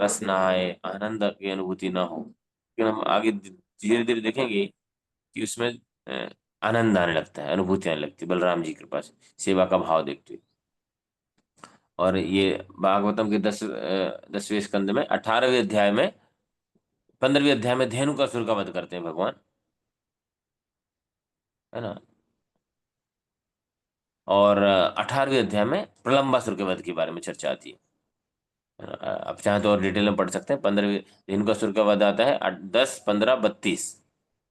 S2: रस ना आए, आनंद की अनुभूति ना हो, लेकिन हम आगे धीरे धीरे देखेंगे कि उसमें अ, आनंद आने लगता है, अनुभूति आने लगती है, बलराम जी की कृपा से, सेवा का भाव देखते हुए। और ये भागवतम के 10वें स्कंद में 18वें अध्याय में 15वें अध्याय में धेनुकासुर का वध करते हैं भगवान, है ना। और 18वें अध्याय में प्रलंबासुर के वध के बारे में चर्चा आती है। आप चाहें तो और डिटेल में पढ़ सकते हैं। 15वें धेनुकासुर का वध आता है 10, 15, 32,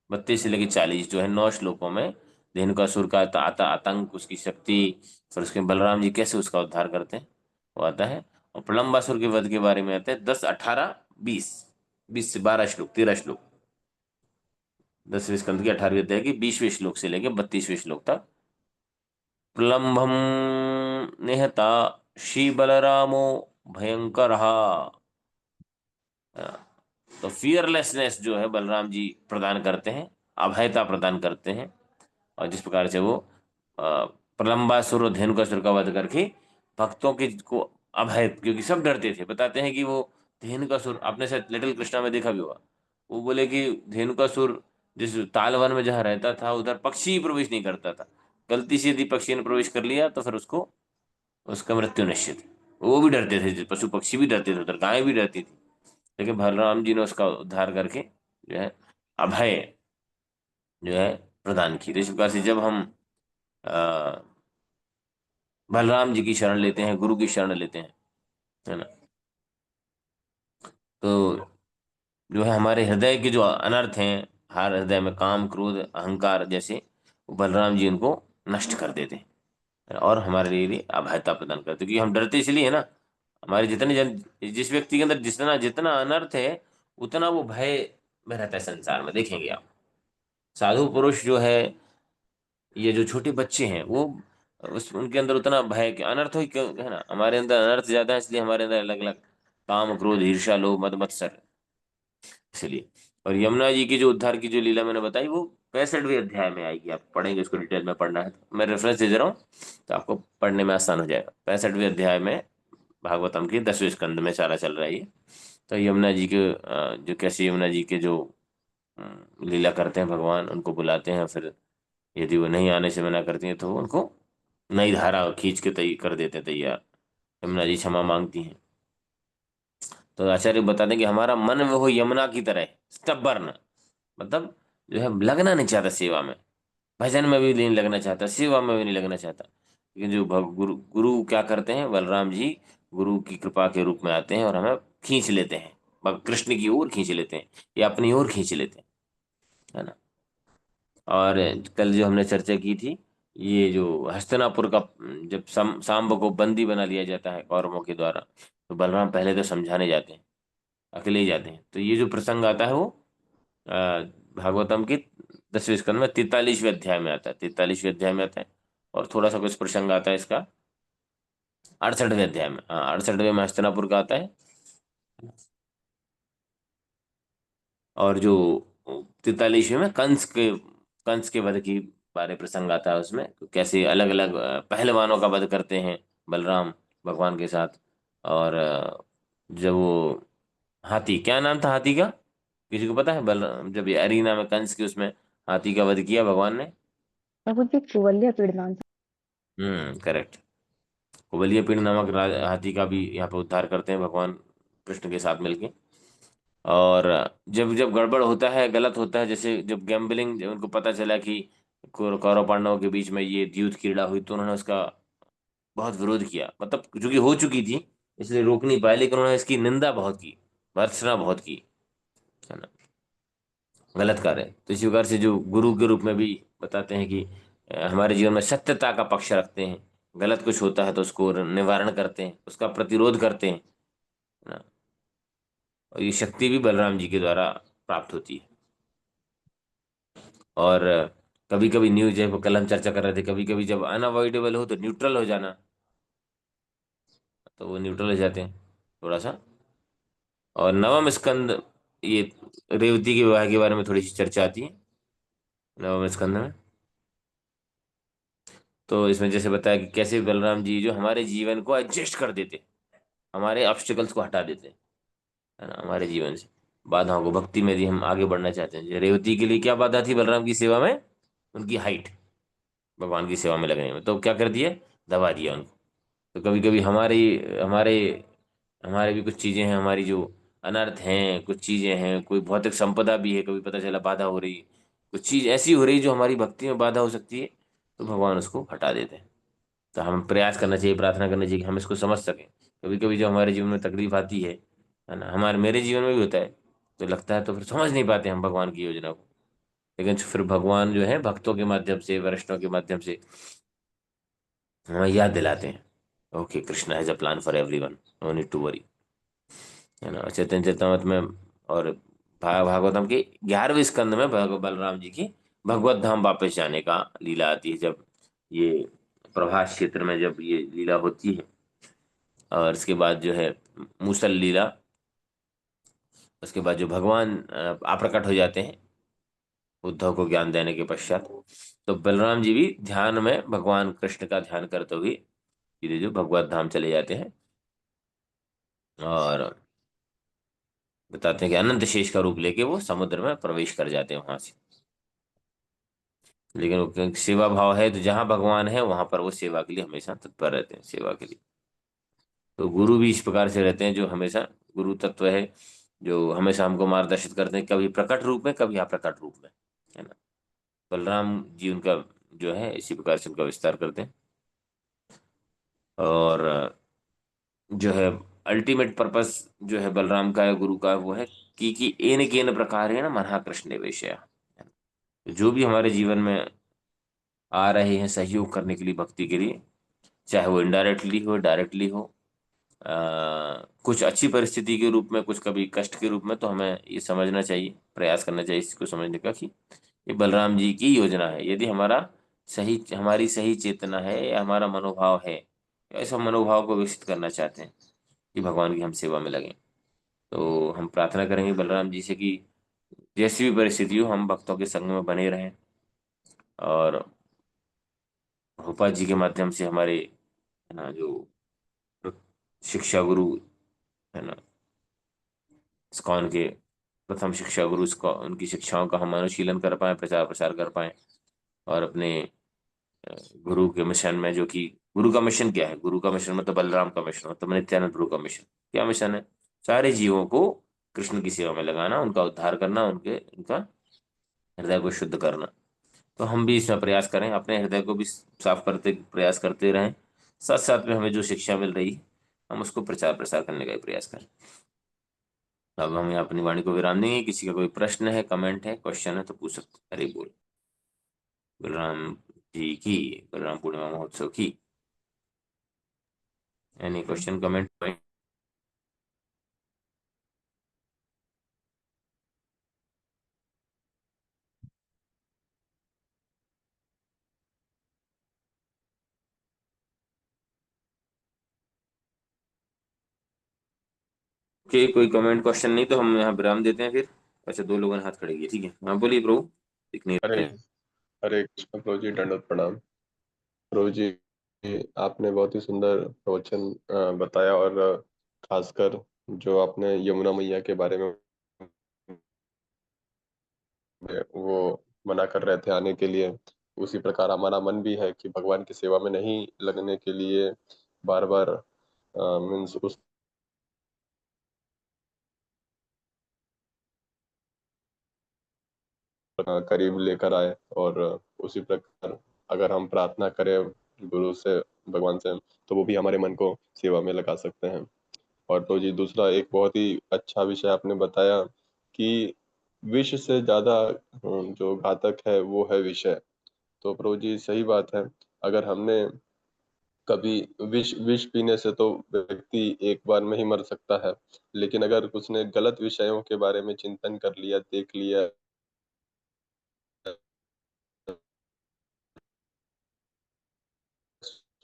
S2: 32 से लेकर 40 जो है 9 श्लोकों में। धेनुकासुर का आतंक, उसकी शक्ति, फिर उसके बलराम जी कैसे उसका उद्धार करते हैं, वो आता है। और प्रलंबासुर के वध के बारे में आते हैं 10, 18, 20, 20 से 12 श्लोक, 13 श्लोक। 10वें स्कंद के 18वें अध्याय की 20वें श्लोक से लेकर 32वें श्लोक तक। प्रलंबम निहता श्री बलरामो भयंकर। तो फियरलेसनेस जो है बलराम जी प्रदान करते हैं, अभयता प्रदान करते हैं। और जिस प्रकार से वो प्रलंबासुर और धेनुकासुर का वध करके भक्तों के को अभय, क्योंकि सब डरते थे, बताते हैं कि वो धेनुकासुर, आपने शायद लिटिल कृष्णा में देखा भी होगा, वो बोले कि धेनुकासुर जिस तालवन में जहाँ रहता था उधर पक्षी प्रवेश नहीं करता था। गलती से यदि पक्षी ने प्रवेश कर लिया तो फिर उसको, उसका मृत्यु निश्चित है। वो भी डरते थे, पशु पक्षी भी डरते थे, उधर गायें भी डरती थी। लेकिन बलराम जी ने उसका उद्धार करके जो है अभय जो है प्रदान की। तो इस प्रकार से जब हम अ, बलराम जी की शरण लेते हैं, गुरु की शरण लेते हैं, है ना, तो जो है हमारे हृदय के जो अनर्थ हैं, हर हृदय में काम, क्रोध, अहंकार जैसे, वो बलराम जी उनको नष्ट कर देते हैं और हमारे लिए अभयता प्रदान करते हैं। क्योंकि हम डरते इसलिए है ना, हमारे जितने जन, जिस व्यक्ति के अंदर जितना जितना अनर्थ है उतना वो भय में रहता है संसार में। देखेंगे आप, साधु पुरुष जो है, ये जो छोटे बच्चे हैं वो, उस उनके अंदर उतना भय के अनर्थ हो क्यों, है ना, हमारे अंदर अनर्थ ज्यादा है इसलिए हमारे अंदर अलग अलग काम, क्रोध, ईर्ष्या, लोभ, मद मत्सर, इसलिए। और यमुना जी की जो उद्धार की जो लीला मैंने बताई वो 65वें अध्याय में आएगी, आप पढ़ेंगे उसको, डिटेल में पढ़ना है तो मैं रेफरेंस दे रहा हूँ, तो आपको पढ़ने में आसान हो जाएगा। 65वें अध्याय में भागवतम के 10वें स्कंद में सारा चल रहा है ये। तो यमुना जी के जो कैसे यमुना जी के जो लीला करते हैं भगवान, उनको बुलाते हैं, फिर यदि वो नहीं आने से मना करती हैं तो वो उनको नई धारा खींच के तय कर देते हैं तैयार। यमुना जी क्षमा मांगती हैं। तो आचार्य बताते हैं कि हमारा मन वो यमुना की तरह स्टबर्न, मतलब जो है लगना नहीं चाहता सेवा में, भजन में भी नहीं लगना चाहता, सेवा में भी नहीं लगना चाहता। लेकिन जो गुरु गुरु क्या करते हैं, बलराम जी गुरु की कृपा के रूप में आते हैं और हमें खींच लेते हैं, कृष्ण की ओर खींच लेते हैं या अपनी ओर खींच लेते हैं, है ना। और कल जो हमने चर्चा की थी, ये जो हस्तिनापुर का, जब सांब को बंदी बना लिया जाता है कौरवों के द्वारा, तो बलराम पहले तो समझाने जाते हैं, अकेले ही जाते हैं। तो ये जो प्रसंग आता है वो अ, भागवतम के 10वें स्कंद में 43वें अध्याय में आता है, 43वें अध्याय में आता है। और थोड़ा सा कुछ प्रसंग आता है इसका 68वें अध्याय में, हाँ 68वें में हस्तिनापुर का आता है। और जो 43वें में कंस के वध की बारे प्रसंग आता है उसमें, तो कैसे अलग अलग पहलवानों का वध करते हैं बलराम भगवान के साथ। और जब वो हाथी, क्या नाम था हाथी का, किसी को पता है? जब ये अरीना में कंस के उसमें हाथी का वध किया भगवान ने।
S3: प्रभु जी कुवल्य पीड़नान।
S2: करेक्ट। कुबलिया पिंड नामक हाथी का भी यहाँ पे उद्धार करते हैं भगवान कृष्ण के साथ मिलके। और जब जब गड़बड़ होता है, गलत होता है, जैसे जब गैम्बलिंग, उनको पता चला कि कौरव पांडवों के बीच में ये द्यूत क्रीड़ा हुई, तो उन्होंने उसका बहुत विरोध किया, मतलब चूंकि हो चुकी थी इसलिए रोक नहीं पाए, लेकिन उन्होंने इसकी निंदा बहुत की, भर्त्सना बहुत की, है ना, गलत कार्य। तो इसी प्रकार से जो गुरु के रूप में भी बताते हैं कि हमारे जीवन में सत्यता का पक्ष रखते हैं, गलत कुछ होता है तो उसको निवारण करते हैं, उसका प्रतिरोध करते हैं, है ना। और ये शक्ति भी बलराम जी के द्वारा प्राप्त होती है। और कभी कभी न्यूज, जब कल हम चर्चा कर रहे थे, कभी कभी जब अनअवॉइडेबल हो तो न्यूट्रल हो जाना, तो वो न्यूट्रल हो जाते हैं थोड़ा सा। और नवम स्कंद, ये रेवती के विवाह के बारे में थोड़ी सी चर्चा आती है नवम स्कंद में। तो इसमें जैसे बताया कि कैसे बलराम जी जो हमारे जीवन को एडजस्ट कर देते, हमारे ऑब्स्टिकल्स को हटा देते, है ना, हमारे जीवन से बाधाओं को, भक्ति में यदि हम आगे बढ़ना चाहते हैं। रेवती के लिए क्या बाधा थी बलराम की सेवा में? उनकी हाइट, भगवान की सेवा में लगने में, तो क्या कर दिया, दबा दिया उनको। तो कभी कभी हमारे हमारे हमारे भी कुछ चीजें हैं हमारी जो अनर्थ हैं, कुछ चीजें हैं, कोई भौतिक संपदा भी है, कभी पता चला बाधा हो रही, कुछ चीज ऐसी हो रही जो हमारी भक्ति में बाधा हो सकती है, तो भगवान उसको हटा देते हैं। तो हम प्रयास करना चाहिए, प्रार्थना करना चाहिए कि हम इसको समझ सकें। कभी कभी जो हमारे जीवन में तकलीफ आती है ना, हमारे मेरे जीवन में भी होता है, तो लगता है तो फिर समझ नहीं पाते हम भगवान की योजना को। लेकिन फिर भगवान जो है भक्तों के माध्यम से, वरिष्ठों के माध्यम से हमें याद दिलाते हैं, okay Krishna has a plan for everyone, no need to worry, है ना। चैतन्य चरितमृत में और भागवतम के 11वें स्कंद में बलराम जी की भगवत धाम वापस जाने का लीला आती है, जब ये प्रभास क्षेत्र में जब ये लीला होती है। और इसके बाद जो है मूसल लीला, उसके बाद जो भगवान अप्रकट हो जाते हैं उद्धव को ज्ञान देने के पश्चात, तो बलराम जी भी ध्यान में भगवान कृष्ण का ध्यान करते हुए सीधे जो भगवत धाम चले जाते हैं, और बताते हैं कि अनंत शेष का रूप लेके वो समुद्र में प्रवेश कर जाते हैं वहां से। लेकिन वो सेवा भाव है, तो जहां भगवान है वहां पर वो सेवा के लिए हमेशा तत्पर रहते हैं, सेवा के लिए। तो गुरु भी इस प्रकार से रहते हैं, जो हमेशा गुरु तत्व है, जो हमेशा हमको मार्गदर्शित करते हैं, कभी प्रकट रूप में, कभी अप्रकट रूप में, है ना। बलराम जी उनका जो है इसी प्रकार से उनका विस्तार करते हैं। और जो है अल्टीमेट पर्पस जो है बलराम का या गुरु का, वो है कि एन केन प्रकार है ना मना कृष्ण विषय, जो भी हमारे जीवन में आ रहे हैं सहयोग करने के लिए, भक्ति के लिए, चाहे वो इनडायरेक्टली हो, डायरेक्टली हो, कुछ अच्छी परिस्थिति के रूप में, कुछ कभी कष्ट के रूप में, तो हमें ये समझना चाहिए, प्रयास करना चाहिए इसको समझने का कि ये बलराम जी की योजना है। यदि हमारी सही चेतना है या हमारा मनोभाव है, ऐसा मनोभाव को विकसित करना चाहते हैं कि भगवान की हम सेवा में लगें, तो हम प्रार्थना करेंगे बलराम जी से कि जैसी भी परिस्थिति हो हम भक्तों के संग में बने रहें। और रूपा जी के माध्यम से हमारे, है ना, जो शिक्षा गुरु, है ना, इस्कॉन के प्रथम शिक्षा गुरु, इसको उनकी शिक्षाओं का हम अनुशीलन कर पाए, प्रचार प्रसार कर पाए, और अपने अ, गुरु के मिशन में, जो कि गुरु का मिशन क्या है, गुरु का मिशन मतलब बलराम का मिशन मतलब नित्यानंद प्रभु का मिशन क्या मिशन है, सारे जीवों को कृष्ण की सेवा में लगाना, उनका उद्धार करना, उनका हृदय को शुद्ध करना। तो हम भी इसमें प्रयास करें, अपने हृदय को भी साफ करते प्रयास करते रहें, साथ साथ में हमें जो शिक्षा मिल रही है हम उसको प्रचार प्रसार करने का भी प्रयास करें। अब हम यहाँ अपनी वाणी को विराम देंगे। किसी का कोई प्रश्न है, कमेंट है, क्वेश्चन है तो पूछ सकते हैं। हरे बोल। बलराम जी की, बलराम पूर्णिमा महोत्सव की एनी क्वेश्चन कमेंट? ओके, कोई कमेंट क्वेश्चन नहीं, तो हम यहाँ विराम देते हैं फिर। अच्छा, दो लोगों ने हाथ खड़े किए, ठीक है, हाँ बोलिए प्रभु, दिख नहीं
S1: हरे
S2: रहे हैं।
S1: हरे कृष्ण प्रभु जी, दंडवत प्रणाम। प्रभु जी, आपने बहुत ही सुंदर प्रवचन बताया, और खासकर जो आपने यमुना मैया के बारे में वो मना कर रहे थे आने के लिए, उसी प्रकार हमारा मन भी है कि भगवान की सेवा में नहीं लगने के लिए बार बार मीन्स उस करीब लेकर आए। और उसी प्रकार अगर हम प्रार्थना करें गुरु से, भगवान से, तो वो भी हमारे मन को सेवा में लगा सकते हैं। और तो जी दूसरा एक बहुत ही अच्छा विषय आपने बताया कि विष से ज्यादा जो घातक है वो है विषय। तो प्रभु जी सही बात है। अगर हमने कभी विष विष पीने से तो व्यक्ति एक बार में ही मर सकता है, लेकिन अगर उसने गलत विषयों के बारे में चिंतन कर लिया, देख लिया,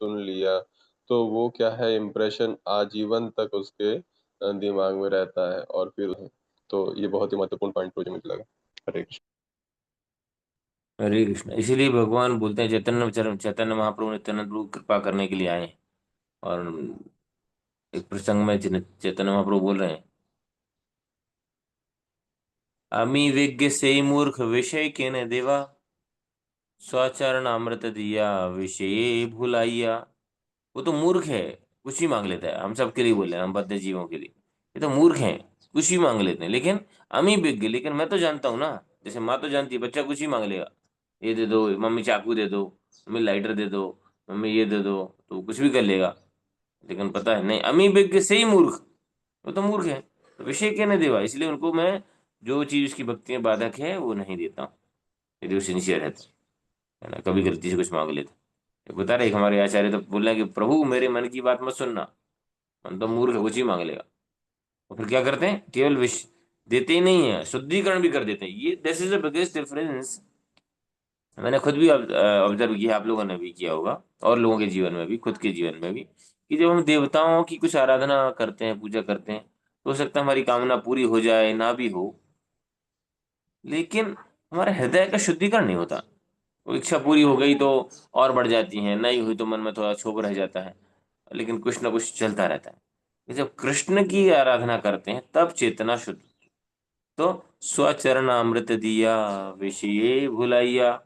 S1: सुन लिया, तो वो क्या है, इम्प्रेशन आजीवन तक उसके दिमाग में रहता है। और फिर तो ये बहुत ही महत्वपूर्ण पॉइंट मुझे मुझे लगा। हरे कृष्ण।
S2: हरे कृष्ण। इसीलिए भगवान बोलते हैं, चैतन्य महाप्रभु नित्यानंद प्रभु कृपा करने के लिए आए। और एक प्रसंग में चैतन्य महाप्रभु बोल रहे हैं, अमी विज्ञ से मूर्ख विषय के न देवा, स्वचरण अमृत दिया विषय भुलाइया। वो तो मूर्ख है, कुछ ही मांग लेता है, हम सबके लिए बोले, हम बद्ध जीवों के लिए, ये तो मूर्ख है, कुछ ही मांग लेते हैं, लेकिन अमी बिक गए। लेकिन मैं तो जानता हूँ ना, जैसे माँ तो जानती है बच्चा कुछ ही मांग लेगा, ये दे दो मम्मी, चाकू दे दो मम्मी, लाइटर दे दो मम्मी, ये दे दो, तो वो कुछ भी कर लेगा। लेकिन पता है नहीं, अमी बिक से ही मूर्ख, वो तो मूर्ख है, तो विषय कहने देवा, इसलिए उनको मैं जो चीज उसकी भक्ति में बाधक है वो नहीं देता हूँ, यदि वो सिंसियर है ना, कभी गलती से कुछ मांग लेता। तो बता रहे एक हमारे आचार्य तो बोल रहे हैं कि प्रभु मेरे मन की बात मत सुनना, मन तो मूर्ख है, कुछ ही मांग लेगा। तो फिर क्या करते हैं, केवल विष देते ही नहीं है, शुद्धिकरण भी कर देते हैं। ये this is the biggest difference. मैंने खुद भी ऑब्जर्व किया, आप लोगों ने भी किया होगा, और लोगों के जीवन में भी, खुद के जीवन में भी, कि जब हम देवताओं की कुछ आराधना करते हैं, पूजा करते हैं, तो हो सकता है हमारी कामना पूरी हो जाए, ना भी हो, लेकिन हमारे हृदय का शुद्धिकरण नहीं होता। वो इच्छा पूरी हो गई तो और बढ़ जाती है, नहीं हुई तो मन में थोड़ा क्षोभ रह जाता है, लेकिन कुछ ना कुछ चलता रहता है। जब कृष्ण की आराधना करते हैं तब चेतना शुद्ध, तो स्वचरण अमृत दिया विषय भुलाइया,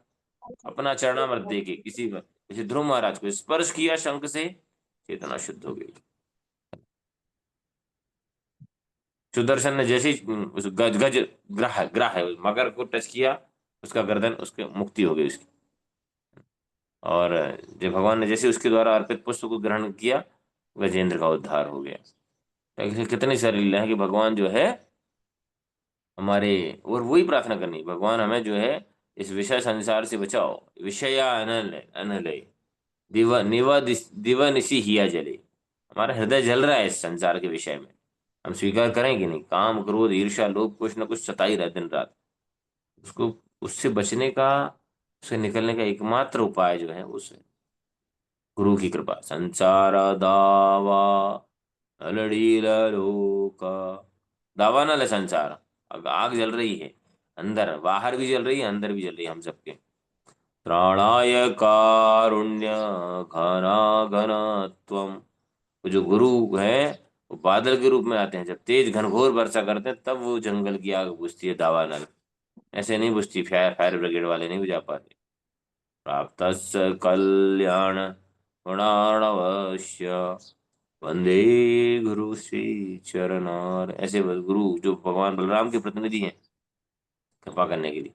S2: अपना चरणामृत दे के किसी पर, जैसे ध्रुव महाराज को स्पर्श किया शंख से, चेतना शुद्ध हो गई। सुदर्शन ने जैसे ही उस गज गज ग्राह ग्राह है उस मगर को टच किया, उसका गर्दन, उसके मुक्ति हो गई उसकी। और जब भगवान ने जैसे उसके द्वारा अर्पित पुष्प को ग्रहण किया, गजेंद्र का उद्धार हो गया। ऐसे कितनी सारी लीला है कि भगवान जो है हमारे, और वही प्रार्थना करनी, भगवान हमें जो है इस विषय संसार से बचाओ, विषया अनल अनल, दिवा निवा दिवा निशी हिया जले। हमारा हृदय जल रहा है इस संसार के विषय में, हम स्वीकार करें कि नहीं, काम क्रोध ईर्ष्या लोभ कुछ ना कुछ सता ही रहा दिन रात। उसको, उससे बचने का, उससे निकलने का एकमात्र उपाय जो है उस गुरु की कृपा। संसार दावा नलड़ी लोका, दावा नल संसार, आग जल रही है अंदर, बाहर भी जल रही है, अंदर भी जल रही है हम सबके। त्राणाय कारुण्य घना घनत्वम, वो जो गुरु है वो बादल के रूप में आते हैं, जब तेज घनघोर वर्षा करते हैं तब वो जंगल की आग बुझती है दावा नल, ऐसे नहीं बुझती, फायर फायर ब्रिगेड वाले नहीं बुझा पाते। प्राप्त कल्याण गुणाणवश्य वंदे गुरु श्री चरणार, ऐसे गुरु जो भगवान बलराम के प्रतिनिधि हैं कृपा करने के लिए,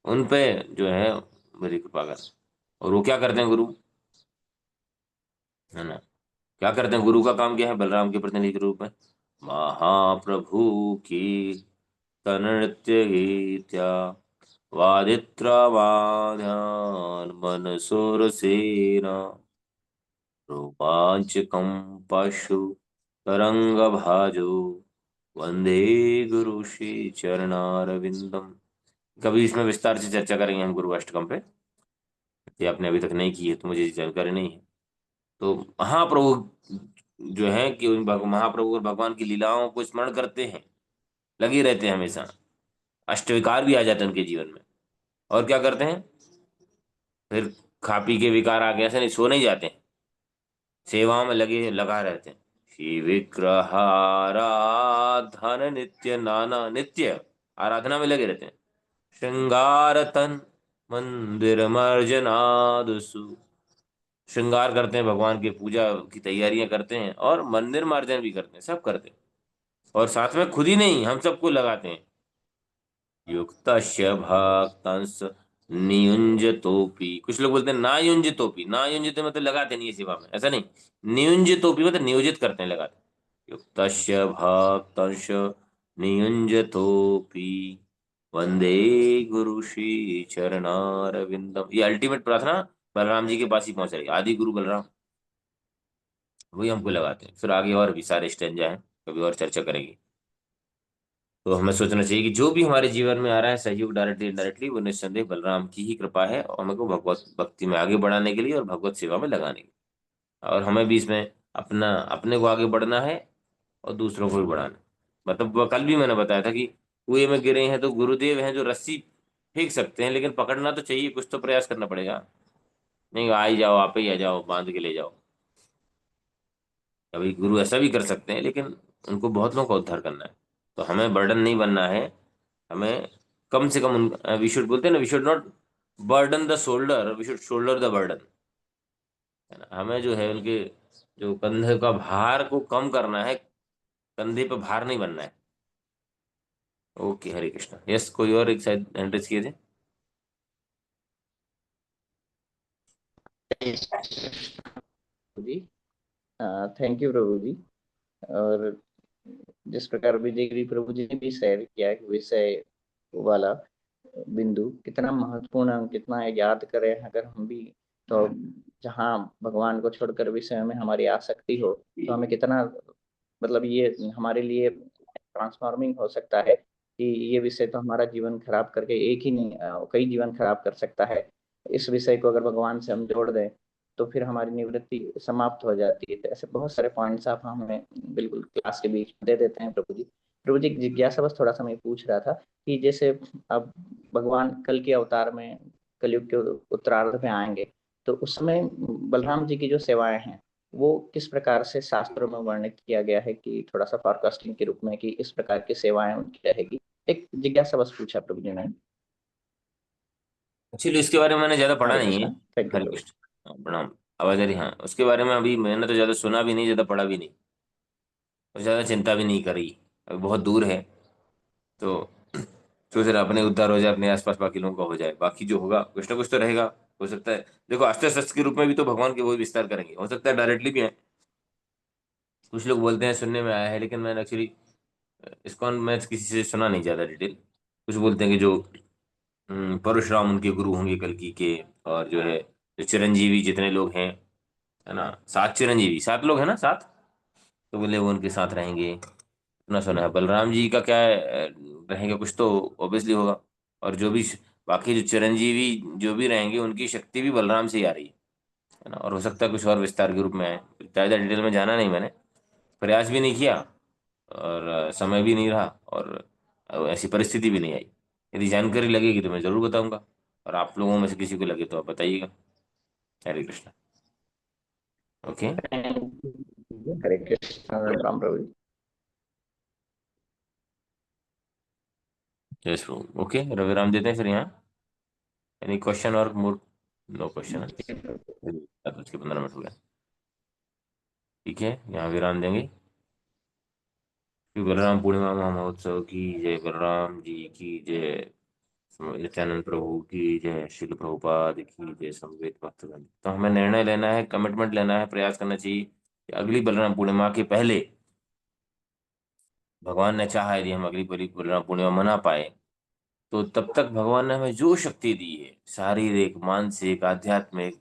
S2: उन पे जो है मेरी कृपा कर। और वो क्या करते हैं गुरु, है ना, क्या करते हैं, गुरु का काम क्या है, बलराम के प्रतिनिधि के रूप में महाप्रभु की तनृत्य गीत्या वादित्रवाद्यान् मनसोरसेन रोमांचकं पशु तरंगभाजो वंदे गुरु श्री चरणारविंदम। कभी इसमें विस्तार से चर्चा करेंगे हम गुरु अष्टकम पे, ये आपने अभी तक नहीं की है तो मुझे जानकारी नहीं है। तो महाप्रभु जो है कि उन महाप्रभु और भगवान की लीलाओं को स्मरण करते हैं, लगे रहते हैं हमेशा, अष्टविकार भी आ जाते हैं उनके जीवन में। और क्या करते हैं फिर, खा पी के विकार आ गए ऐसे नहीं, सो नहीं जाते हैं, सेवा में लगे लगा रहते हैं। श्री विग्रहाराधन नित्य नाना, नित्य आराधना में लगे रहते हैं। श्रृंगार तन मंदिर मर्जनादसु, श्रृंगार करते हैं, भगवान की पूजा की तैयारियां करते हैं, और मंदिर मार्जन भी करते हैं, सब करते हैं। और साथ में खुद ही नहीं, हम सबको लगाते हैं। युक्त भक्तंस नियुंजतोपि, कुछ लोग बोलते हैं ना युंजतोपि, ना युंजते मतलब लगाते नहीं है सेवा में, ऐसा नहीं, नियुंजतोपि मतलब नियोजित करते हैं, लगाते हैं। युक्त भक्तंश नियुंजतोपि वंदे गुरु श्री चरणारविंदम, ये अल्टीमेट प्रार्थना बलराम जी के पास ही पहुंच रही है, आदि गुरु बलराम, वही हमको लगाते हैं। फिर आगे और भी सारे स्टेंजा हैं, कभी और चर्चा करेंगे। तो हमें सोचना चाहिए कि जो भी हमारे जीवन में आ रहा है सहयोग, डायरेक्टली इनडायरेक्टली, वो निस्संदेह बलराम की ही कृपा है, और हमें को भगवत भक्ति में आगे बढ़ाने के लिए और भगवत सेवा में लगाने के लिए। और हमें भी इसमें अपना, अपने को आगे बढ़ना है और दूसरों को भी बढ़ाना है। मतलब कल भी मैंने बताया था कि कुएं में गिरे हैं तो गुरुदेव हैं जो रस्सी फेंक सकते हैं, लेकिन पकड़ना तो चाहिए, कुछ तो प्रयास करना पड़ेगा। नहीं आ ही जाओ, आप ही आ जाओ, बांध के ले जाओ, कभी गुरु ऐसा भी कर सकते हैं, लेकिन उनको बहुत लोगों का उद्धार करना है। तो हमें बर्डन नहीं बनना है, हमें कम से कम वी शुड, बोलते हैं ना, we should not burden the shoulder, we should shoulder the burden, है ना। हमें जो है उनके जो कंधे का भार को कम करना है, कंधे पे भार नहीं बनना है। ओके, हरे कृष्णा। यस, कोई और एक शायद हैंड रेज किए थे।
S4: जी, थैंक यू प्रभु जी। और जिस प्रकार विजय गिरी प्रभु जी ने भी शेयर किया है, विषय वाला बिंदु कितना महत्वपूर्ण है, कितना याद करें अगर हम भी, तो जहाँ भगवान को छोड़कर विषय में हमारी आसक्ति हो, तो हमें कितना, मतलब ये हमारे लिए ट्रांसफॉर्मिंग हो सकता है कि ये विषय तो हमारा जीवन खराब करके एक ही नहीं, कई जीवन खराब कर सकता है। इस विषय को अगर भगवान से हम जोड़ दें तो फिर हमारी निवृत्ति समाप्त हो जाती है। तो ऐसे बहुत सारे पॉइंट्स आप हमें बिल्कुल क्लास के बीच में दे देते हैं प्रभु जी। प्रभु जी, जिज्ञासा बस थोड़ा सा मैं पूछ रहा था कि जैसे अब भगवान कल के अवतार में, कलयुग के उत्तरार्ध में आएंगे, तो उस समय बलराम जी की जो सेवाएं हैं वो किस प्रकार से शास्त्रों में वर्णित किया गया है, कि थोड़ा सा फॉरकास्टिंग के रूप में कि इस प्रकार की सेवाएं उनकी रहेगी। एक जिज्ञासा बस पूछा प्रभु जी ने।
S2: एक्चुअली इसके बारे में मैंने ज्यादा पढ़ा
S4: हरे
S2: नहीं है।
S4: कृष्णा, थैंक यू
S2: हरे
S4: प्रभु।
S2: कृष्ण। हाँ, प्रणाम। आवाज आ रही? हाँ, उसके बारे में अभी मैंने तो ज्यादा सुना भी नहीं, ज्यादा पढ़ा भी नहीं, और ज्यादा चिंता भी नहीं करी। अभी बहुत दूर है, तो सोच रहा अपने उद्धार हो जाए, अपने आसपास बाकी लोगों का हो जाए, बाकी जो होगा कुछ ना कुछ तो रहेगा। हो सकता है, देखो, अस्त्र शस्त्र के रूप में भी तो भगवान के वो विस्तार करेंगे, हो सकता है डायरेक्टली भी है। कुछ लोग बोलते हैं, सुनने में आया है, लेकिन मैंने एक्चुअली इसकॉन में किसी से सुना नहीं ज्यादा डिटेल। कुछ बोलते हैं कि जो परशुराम उनके गुरु होंगे कल्कि के, और जो है जो चिरंजीवी जितने लोग हैं, है ना, 7 चिरंजीवी, 7 लोग हैं ना, 7। तो बोले वो उनके साथ रहेंगे। इतना सुना है। बलराम जी का क्या रहेंगे, कुछ तो ऑब्वियसली होगा। और जो भी बाकी जो चिरंजीवी जो भी रहेंगे, उनकी शक्ति भी बलराम से ही आ रही है ना। और हो सकता है कुछ और विस्तार के रूप में आए। ज़्यादा डिटेल में जाना नहीं मैंने, प्रयास भी नहीं किया, और समय भी नहीं रहा, और ऐसी परिस्थिति भी नहीं आई। यदि जानकारी लगेगी तो मैं जरूर बताऊंगा, और आप लोगों में से किसी को लगे तो आप बताइएगा। हरे कृष्णा। ओके।
S4: हरे कृष्णा, राम प्रभु जी।
S2: यस प्रभु। ओके, रवि राम देते हैं फिर यहाँ। एनी क्वेश्चन और मोर? No question. 7:15 हो गया। ठीक है, यहाँ विराम देंगे। श्री बलराम पूर्णिमा महोत्सव की जय, बलराम जी की जय, नित्यानंद प्रभु की जय, श्रील प्रभुपाद की जय, समवेत भक्तगण। तो हमें निर्णय लेना है, कमिटमेंट लेना है, प्रयास करना चाहिए कि अगली बलराम पूर्णिमा के पहले, भगवान ने चाहा यदि हम अगली बलराम पूर्णिमा मना पाए, तो तब तक भगवान ने हमें जो शक्ति दी है, शारीरिक, मानसिक, आध्यात्मिक,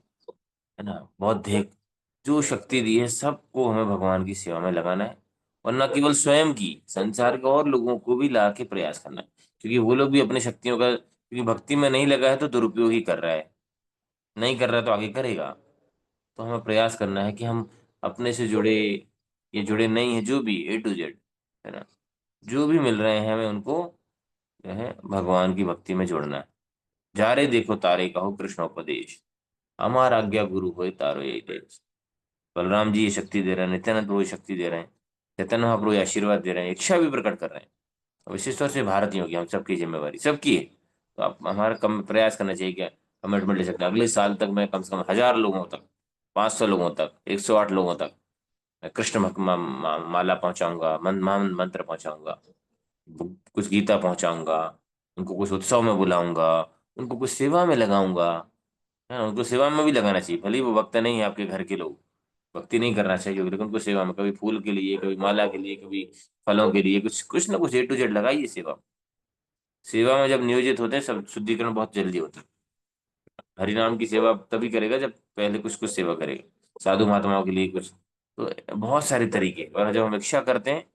S2: है ना, बौद्धिक, जो शक्ति दी है, सबको हमें भगवान की सेवा में लगाना है। और न केवल स्वयं की, संसार के और लोगों को भी ला के प्रयास करना है। क्योंकि वो लोग भी अपनी शक्तियों का, क्योंकि भक्ति में नहीं लगा है तो दुरुपयोग ही कर रहा है, नहीं कर रहा है तो आगे करेगा। तो हमें प्रयास करना है कि हम अपने से जुड़े, ये जुड़े नहीं है, जो भी A to Z, है ना, जो भी मिल रहे हैं हमें उनको जो है भगवान की भक्ति में जोड़ना है। जा रे देखो तारे कहो कृष्णोपदेश, हमारा आज्ञा गुरु होए तारो यही देश। बलराम जी ये शक्ति दे रहे हैं, नित्यानंद प्रभु ये शक्ति दे रहे हैं, चैतन्य महाप्रभु ये आशीर्वाद दे रहे हैं, इच्छा भी प्रकट कर रहे हैं। और विशेष तौर से भारतीयों की, हम सबकी जिम्मेवारी सबकी है। तो आप हमारा कम प्रयास करना चाहिए, क्या कमिटमेंट ले सकते हैं अगले साल तक मैं कम से कम 1000 लोगों तक, 500 लोगों तक, 108 लोगों तक मैं कृष्ण माला पहुंचाऊंगा, मंत्र पहुंचाऊंगा, कुछ गीता पहुंचाऊंगा, उनको कुछ उत्सव में बुलाऊंगा, उनको कुछ सेवा में लगाऊंगा। है ना, उनको सेवा में भी लगाना चाहिए, भले ही वो वक्त नहीं है आपके घर के लोग, भक्ति नहीं करना चाहिए, लेकिन उनको सेवा में, कभी फूल के लिए, कभी माला के लिए, कभी फलों के लिए, कुछ कुछ ना कुछ A to Z लगाइए सेवा में। सेवा में जब नियोजित होते हैं, सब शुद्धिकरण बहुत जल्दी होता है। हरिनाम की सेवा तभी करेगा जब पहले कुछ कुछ सेवा करेगा, साधु महात्माओं के लिए कुछ। तो बहुत सारे तरीके, और जब हम इच्छा करते हैं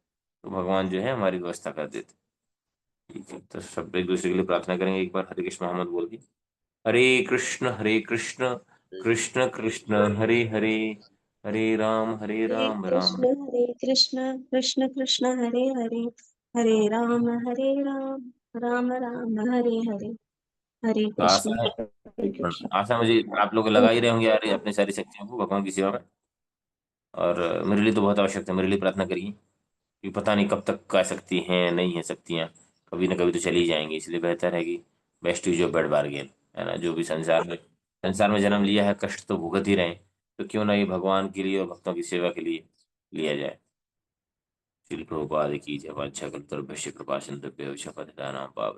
S2: तो भगवान जो है हमारी व्यवस्था कर देते हैं। ठीक है, तो सब एक दूसरे के लिए प्रार्थना करेंगे एक बार, हरे कृष्ण मोहम्मद बोल के। हरे कृष्ण कृष्ण कृष्ण हरे हरे, हरे
S5: हरे
S2: राम राम।
S5: कृष्ण कृष्ण कृष्ण हरे हरे, हरे राम राम राम हरे हरे। हरे
S2: तो आशा
S5: कृष्ण।
S2: है,
S4: हरे कृष्णा।
S2: आशा मुझे आप लोग लगा ही रहे होंगे यार अपनी सारी शक्तियों को भगवान की सेवा में। और मेरे लिए तो बहुत आवश्यक है, मेरे लिए प्रार्थना करिए, कि पता नहीं कब तक का सकती हैं, नहीं है शक्तियाँ, कभी ना कभी तो चली जाएंगी। इसलिए बेहतर है कि best is your bed bargain, है ना। जो भी संसार में जन्म लिया है, कष्ट तो भुगत ही रहे हैं, तो क्यों ना ये भगवान के लिए और भक्तों की सेवा के लिए लिया जाए। श्री प्रभुपाद की जय। वाञ्छाकल्पतरुभ्यश्च कृपा सिन्धुभ्यो पतितानां पावनेभ्यो